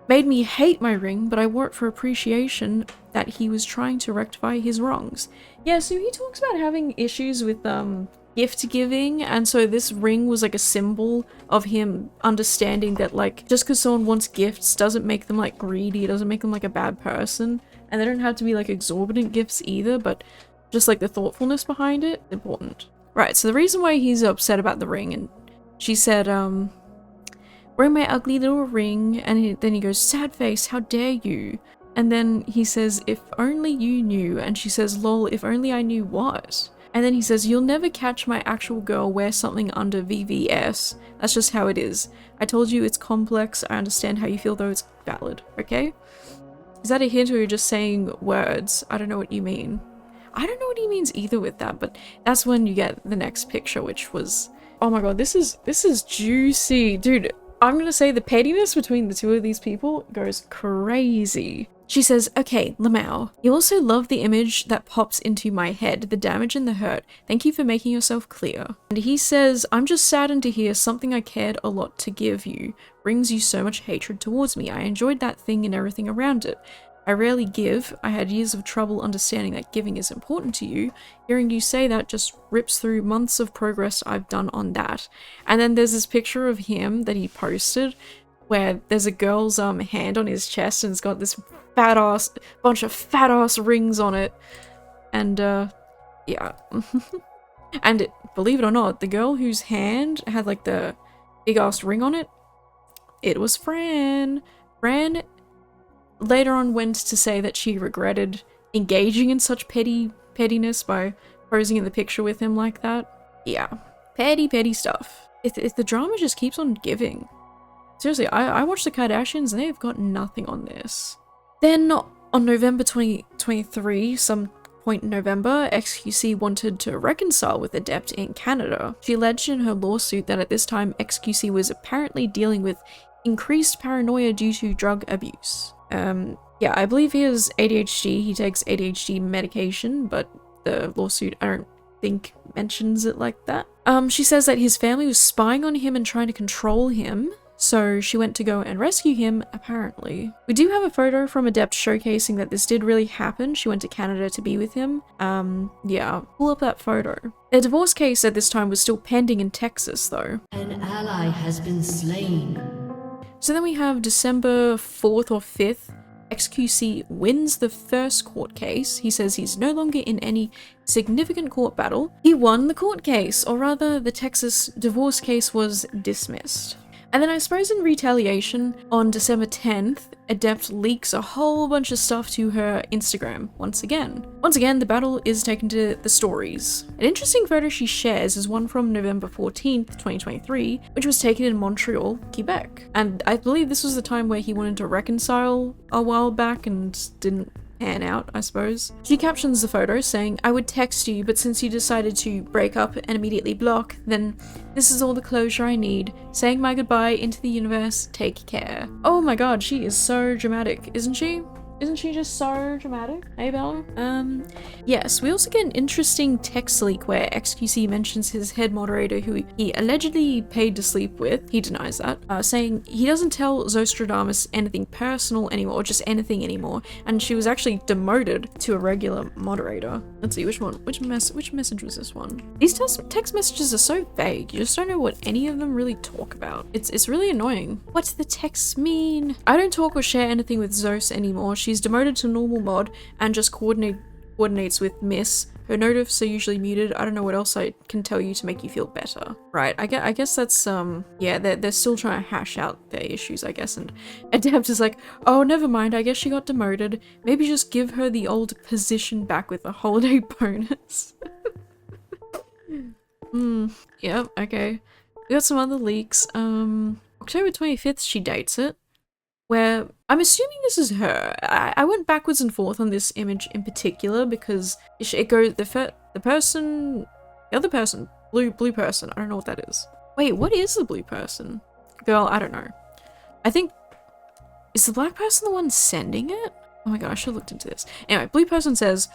made me hate my ring, but I wore it for appreciation that he was trying to rectify his wrongs. Yeah, so he talks about having issues with gift giving, and so this ring was like a symbol of him understanding that like just because someone wants gifts doesn't make them like greedy, it doesn't make them like a bad person, and they don't have to be like exorbitant gifts either, but just like the thoughtfulness behind it, important. Right, so the reason why he's upset about the ring, and she said, wearing my ugly little ring, and then he goes, sad face, how dare you? And then he says, if only you knew, and she says, lol, if only I knew what? And then he says, you'll never catch my actual girl wear something under VVS. That's just how it is. I told you it's complex, I understand how you feel though it's valid, okay? Is that a hint or you're just saying words? I don't know what you mean. I don't know what he means either with that, but that's when you get the next picture, which was, oh my god, this is juicy. Dude, I'm gonna say the pettiness between the two of these people goes crazy. She says, okay, Lamau, you also love the image that pops into my head, the damage and the hurt. Thank you for making yourself clear. And he says, I'm just saddened to hear something I cared a lot to give you brings you so much hatred towards me. I enjoyed that thing and everything around it. I rarely give. I had years of trouble understanding that giving is important to you. Hearing you say that just rips through months of progress I've done on that. And then there's this picture of him that he posted where there's a girl's hand on his chest and it's got this bunch of fat ass rings on it. And yeah. And believe it or not, the girl whose hand had like the big ass ring on it, It was Fran. Fran later on went to say that she regretted engaging in such pettiness by posing in the picture with him like that. Yeah, petty stuff. If the drama just keeps on giving. Seriously, I watched the Kardashians and they've got nothing on this. Then on November 2023, some point in November, xQc wanted to reconcile with Adept in Canada. She alleged in her lawsuit that at this time xQc was apparently dealing with increased paranoia due to drug abuse. Yeah, I believe he has ADHD. He takes ADHD medication, but the lawsuit, I don't think, mentions it like that. She says that his family was spying on him and trying to control him, so she went to go and rescue him, apparently. We do have a photo from Adept showcasing that this did really happen. She went to Canada to be with him. Yeah, pull up that photo. Their divorce case at this time was still pending in Texas, though. An ally has been slain. So then we have December 4th or 5th. xQc wins the first court case. He says he's no longer in any significant court battle. He won the court case, or rather the Texas divorce case was dismissed. And then I suppose in retaliation, on December 10th, Adept leaks a whole bunch of stuff to her Instagram once again. Once again, the battle is taken to the stories. An interesting photo she shares is one from November 14th, 2023, which was taken in Montreal, Quebec. And I believe this was the time where he wanted to reconcile a while back and didn't pan out, I suppose. She captions the photo saying, "I would text you, but since you decided to break up and immediately block, then this is all the closure I need. Saying my goodbye into the universe, take care." Oh my god, she is so dramatic, isn't she? Isn't she just so dramatic? Hey, Bella? Yes, we also get an interesting text leak where xQc mentions his head moderator who he allegedly paid to sleep with. He denies that, saying he doesn't tell Zostradamus anything personal anymore, or just anything anymore, and she was actually demoted to a regular moderator. Let's see, which one? Which message was this one? These text messages are so vague, you just don't know what any of them really talk about. It's really annoying. What's the text mean? I don't talk or share anything with Zos anymore. She's demoted to normal mod and just coordinates with Miss. Her notifs are usually muted. I don't know what else I can tell you to make you feel better. Right, I guess that's, yeah, they're still trying to hash out their issues, I guess, and Adept is like, oh, never mind, I guess she got demoted. Maybe just give her the old position back with a holiday bonus. Yeah, okay. We got some other leaks. October 25th, she dates it. Where I'm assuming this is her. I went backwards and forth on this image in particular because it goes the other person, blue person. I don't know what that is. Wait, what is the blue person? Girl, I don't know. I think, is the black person the one sending it? Oh my god, I should have looked into this. Anyway, blue person says,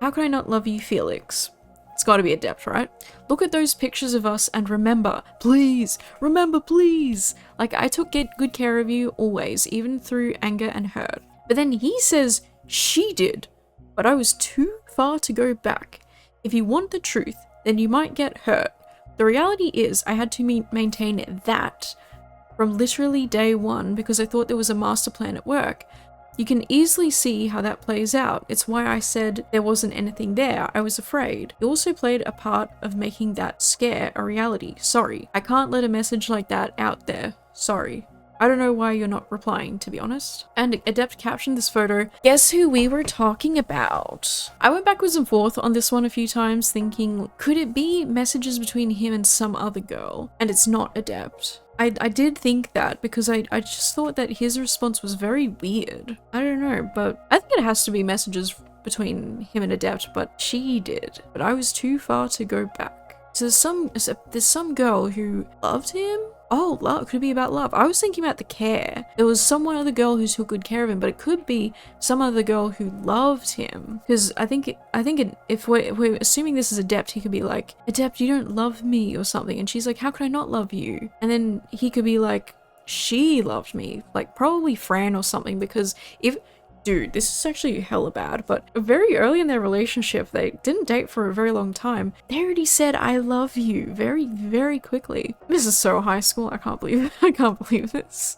"How could I not love you, Felix?" It's gotta be Adept, right? "Look at those pictures of us and remember, please, remember, please. Like, I took good care of you always, even through anger and hurt." But then he says she did, but I was too far to go back. If you want the truth, then you might get hurt. The reality is I had to maintain that from literally day one because I thought there was a master plan at work. You can easily see how that plays out. It's why I said there wasn't anything there. I was afraid. He also played a part of making that scare a reality. Sorry. I can't let a message like that out there. Sorry. I don't know why you're not replying, to be honest. And Adept captioned this photo, "Guess who we were talking about?" I went backwards and forth on this one a few times thinking, could it be messages between him and some other girl? And it's not Adept. I did think that because I just thought that his response was very weird. I don't know, but I think it has to be messages between him and Adept, but she did. But I was too far to go back. So there's some girl who loved him? Oh, love. Could it be about love? I was thinking about the care. There was some other girl who took good care of him, but it could be some other girl who loved him. Because I think if we're assuming this is Adept, he could be like, "Adept, you don't love me," or something. And she's like, "How could I not love you?" And then he could be like, "She loved me." Like, probably Fran or something, because if... Dude, this is actually hella bad, but very early in their relationship, they didn't date for a very long time. They already said, "I love you," very, very quickly. This is so high school, I can't believe this.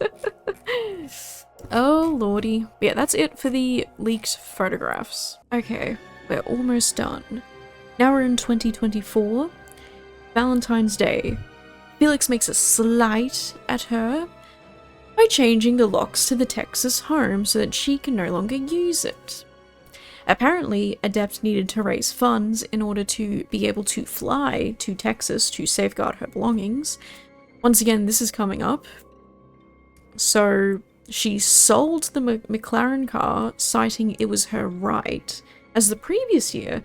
Oh lordy. But yeah, that's it for the leaked photographs. Okay, we're almost done. Now we're in 2024. Valentine's Day. Felix makes a slight at her. by changing the locks to the Texas home so that she can no longer use it. Apparently, Adept needed to raise funds in order to be able to fly to Texas to safeguard her belongings. Once again, this is coming up. So she sold the McLaren car, citing it was her right, as the previous year,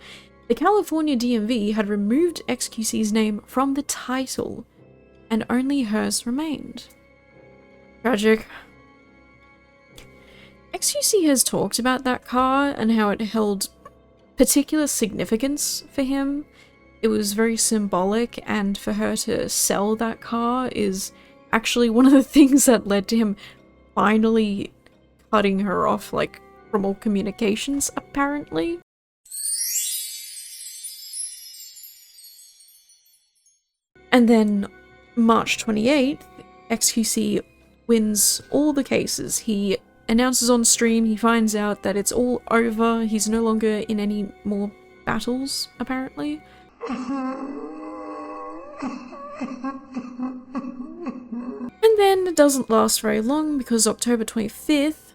the California DMV had removed xQc's name from the title, and only hers remained. Tragic. xQc has talked about that car and how it held particular significance for him. It was very symbolic, and for her to sell that car is actually one of the things that led to him finally cutting her off, like, from all communications, apparently. And then, March 28th, xQc wins all the cases. He announces on stream, he finds out that it's all over, he's no longer in any more battles, apparently. And then it doesn't last very long, because October 25th,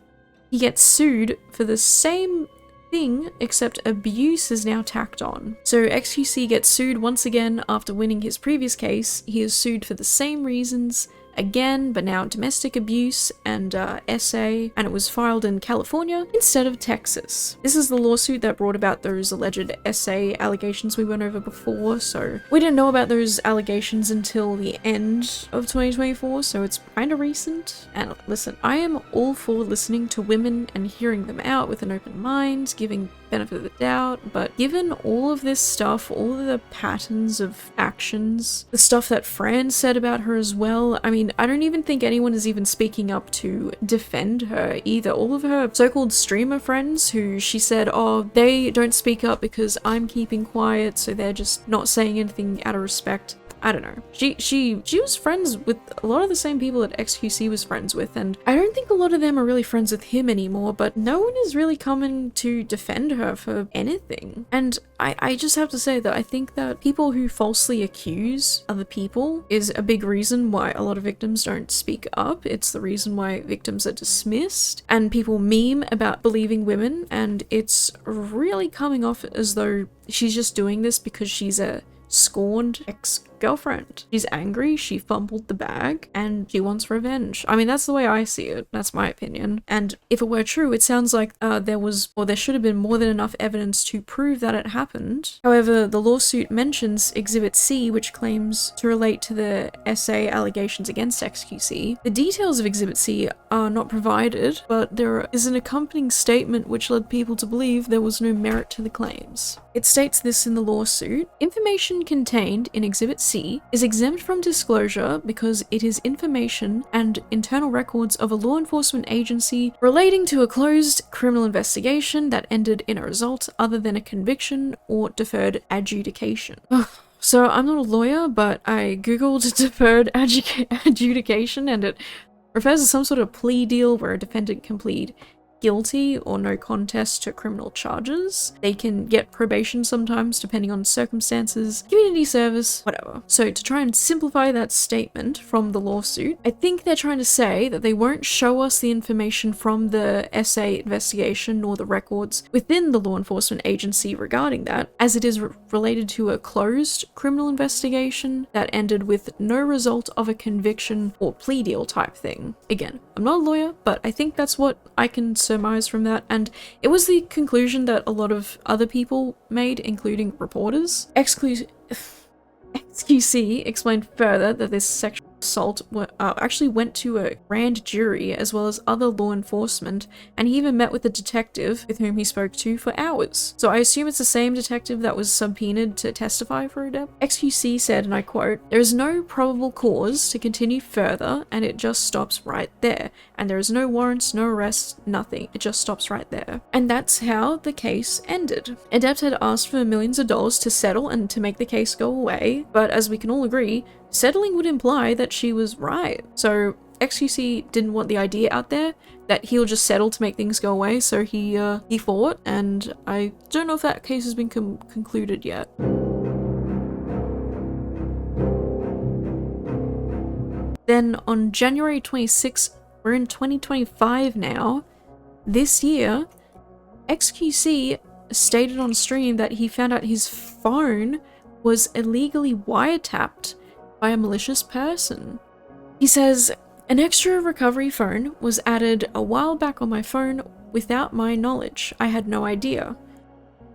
he gets sued for the same thing, except abuse is now tacked on. So xQc gets sued once again after winning his previous case. He is sued for the same reasons again, but now domestic abuse and SA, and it was filed in California instead of Texas. This is the lawsuit that brought about those alleged SA allegations we went over before, so we didn't know about those allegations until the end of 2024, so it's kind of recent. And listen, I am all for listening to women and hearing them out with an open mind, giving benefit of the doubt, but given all of this stuff, all of the patterns of actions, the stuff that Fran said about her as well, I mean, I don't even think anyone is even speaking up to defend her either. All of her so-called streamer friends who she said, oh, they don't speak up because I'm keeping quiet, so they're just not saying anything out of respect. I don't know. She was friends with a lot of the same people that xQc was friends with, and I don't think a lot of them are really friends with him anymore, but no one is really coming to defend her for anything. And I just have to say that I think that people who falsely accuse other people is a big reason why a lot of victims don't speak up. It's the reason why victims are dismissed, and people meme about believing women, and it's really coming off as though she's just doing this because she's a scorned ex-girlfriend. She's angry, she fumbled the bag, and she wants revenge. I mean, that's the way I see it. That's my opinion. And if it were true, it sounds like there should have been more than enough evidence to prove that it happened. However, the lawsuit mentions Exhibit C, which claims to relate to the SA allegations against xQc. The details of Exhibit C are not provided, but there is an accompanying statement which led people to believe there was no merit to the claims. It states this in the lawsuit: information contained in Exhibit C is exempt from disclosure because it is information and internal records of a law enforcement agency relating to a closed criminal investigation that ended in a result other than a conviction or deferred adjudication. So I'm not a lawyer, but I googled deferred adjudication, and it refers to some sort of plea deal where a defendant can plead guilty or no contest to criminal charges. They can get probation sometimes depending on circumstances, community service, whatever. So to try and simplify that statement from the lawsuit, I think they're trying to say that they won't show us the information from the SA investigation nor the records within the law enforcement agency regarding that, as it is related to a closed criminal investigation that ended with no result of a conviction or plea deal type thing. Again, I'm not a lawyer, but I think that's what I can surmise from that, and it was the conclusion that a lot of other people made, including reporters. xQc explained further that this sexual assault actually went to a grand jury as well as other law enforcement, and he even met with the detective with whom he spoke to for hours. So I assume it's the same detective that was subpoenaed to testify for Adept. xQc said, and I quote, "There is no probable cause to continue further, and it just stops right there. And there is no warrants, no arrests, nothing. It just stops right there." And that's how the case ended. Adept had asked for millions of dollars to settle and to make the case go away, but as we can all agree, settling would imply that she was right. So xQc didn't want the idea out there that he'll just settle to make things go away, so he fought, and I don't know if that case has been concluded yet. Then on January 26th, We're in 2025 now. This year, xQc stated on stream that he found out his phone was illegally wiretapped by a malicious person. He says, an extra recovery phone was added a while back on my phone without my knowledge. I had no idea.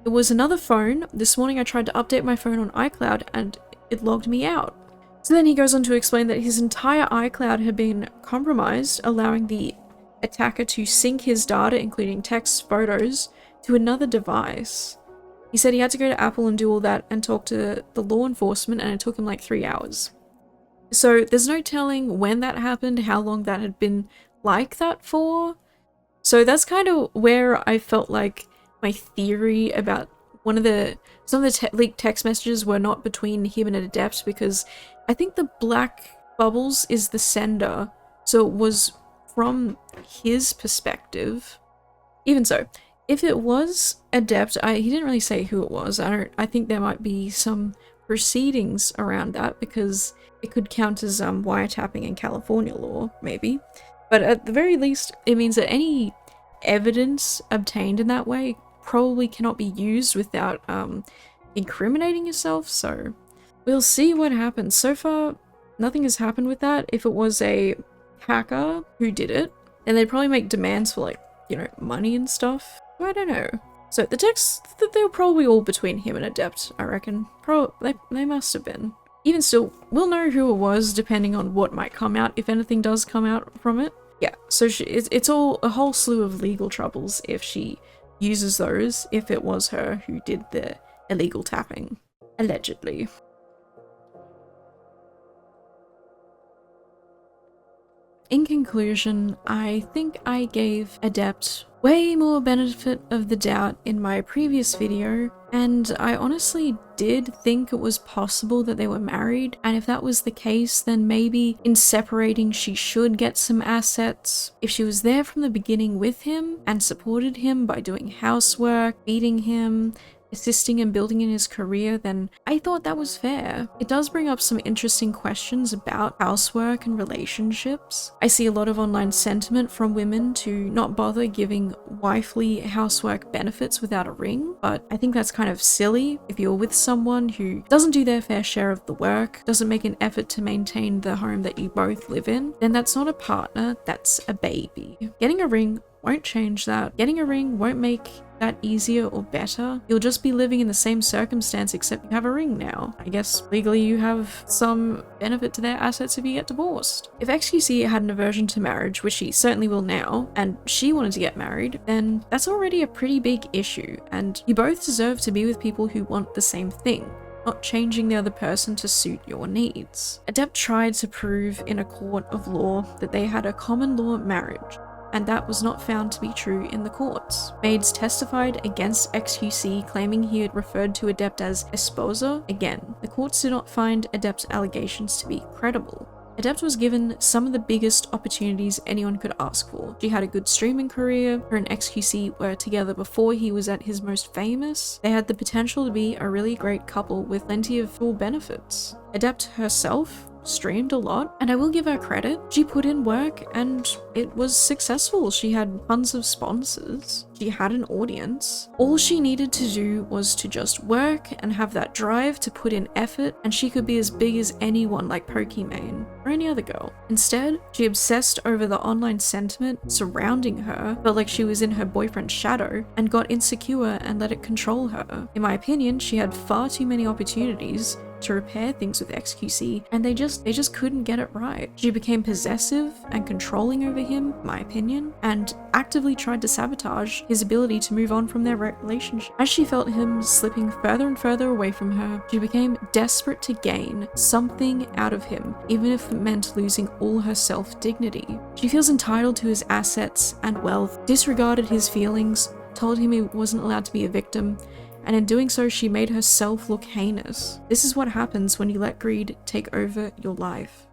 It was another phone. This morning I tried to update my phone on iCloud and it logged me out. So then he goes on to explain that his entire iCloud had been compromised, allowing the attacker to sync his data, including texts, photos, to another device. He said he had to go to Apple and do all that and talk to the law enforcement, and it took him like 3 hours. So there's no telling when that happened, how long that had been like that for. So that's kind of where I felt like my theory about some of the leaked text messages were not between him and Adept, because I think the black bubbles is the sender, so it was from his perspective. Even so, if it was Adept, he didn't really say who it was. I think there might be some proceedings around that, because it could count as wiretapping in California law, maybe. But at the very least, it means that any evidence obtained in that way probably cannot be used without incriminating yourself, so we'll see what happens. So far, nothing has happened with that. If it was a hacker who did it, then they'd probably make demands for, like, you know, money and stuff. I don't know. So the texts, they were probably all between him and Adept, I reckon. They must have been. Even still, we'll know who it was depending on what might come out, if anything does come out from it. Yeah, so it's all a whole slew of legal troubles if she uses those, if it was her who did the illegal tapping. Allegedly. In conclusion, I think I gave Adept way more benefit of the doubt in my previous video, and I honestly did think it was possible that they were married, and if that was the case, then maybe in separating she should get some assets. If she was there from the beginning with him and supported him by doing housework, feeding him, assisting and building in his career, then I thought that was fair. It does bring up some interesting questions about housework and relationships. I see a lot of online sentiment from women to not bother giving wifely housework benefits without a ring, but I think that's kind of silly. If you're with someone who doesn't do their fair share of the work, doesn't make an effort to maintain the home that you both live in, then that's not a partner, that's a baby. Getting a ring won't change that. Getting a ring won't make that easier or better. You'll just be living in the same circumstance, except you have a ring now. I guess legally you have some benefit to their assets if you get divorced. If xQc had an aversion to marriage, which she certainly will now, and she wanted to get married, then that's already a pretty big issue, and you both deserve to be with people who want the same thing, not changing the other person to suit your needs. Adept tried to prove in a court of law that they had a common law marriage, and that was not found to be true in the courts. Maids testified against xQc, claiming he had referred to Adept as esposa. Again, the courts did not find Adept's allegations to be credible. Adept was given some of the biggest opportunities anyone could ask for. She had a good streaming career, her and xQc were together before he was at his most famous. They had the potential to be a really great couple with plenty of full benefits. Adept herself streamed a lot, and I will give her credit. She put in work and it was successful. She had tons of sponsors. She had an audience. All she needed to do was to just work and have that drive to put in effort, and she could be as big as anyone like Pokimane or any other girl. Instead, she obsessed over the online sentiment surrounding her, felt like she was in her boyfriend's shadow, and got insecure and let it control her. In my opinion, she had far too many opportunities to repair things with xQc, and they just couldn't get it right. She became possessive and controlling over him, in my opinion, and actively tried to sabotage his ability to move on from their relationship. As she felt him slipping further and further away from her, she became desperate to gain something out of him, even if it meant losing all her self-dignity. She feels entitled to his assets and wealth, disregarded his feelings, told him he wasn't allowed to be a victim, and in doing so she made herself look heinous. This is what happens when you let greed take over your life.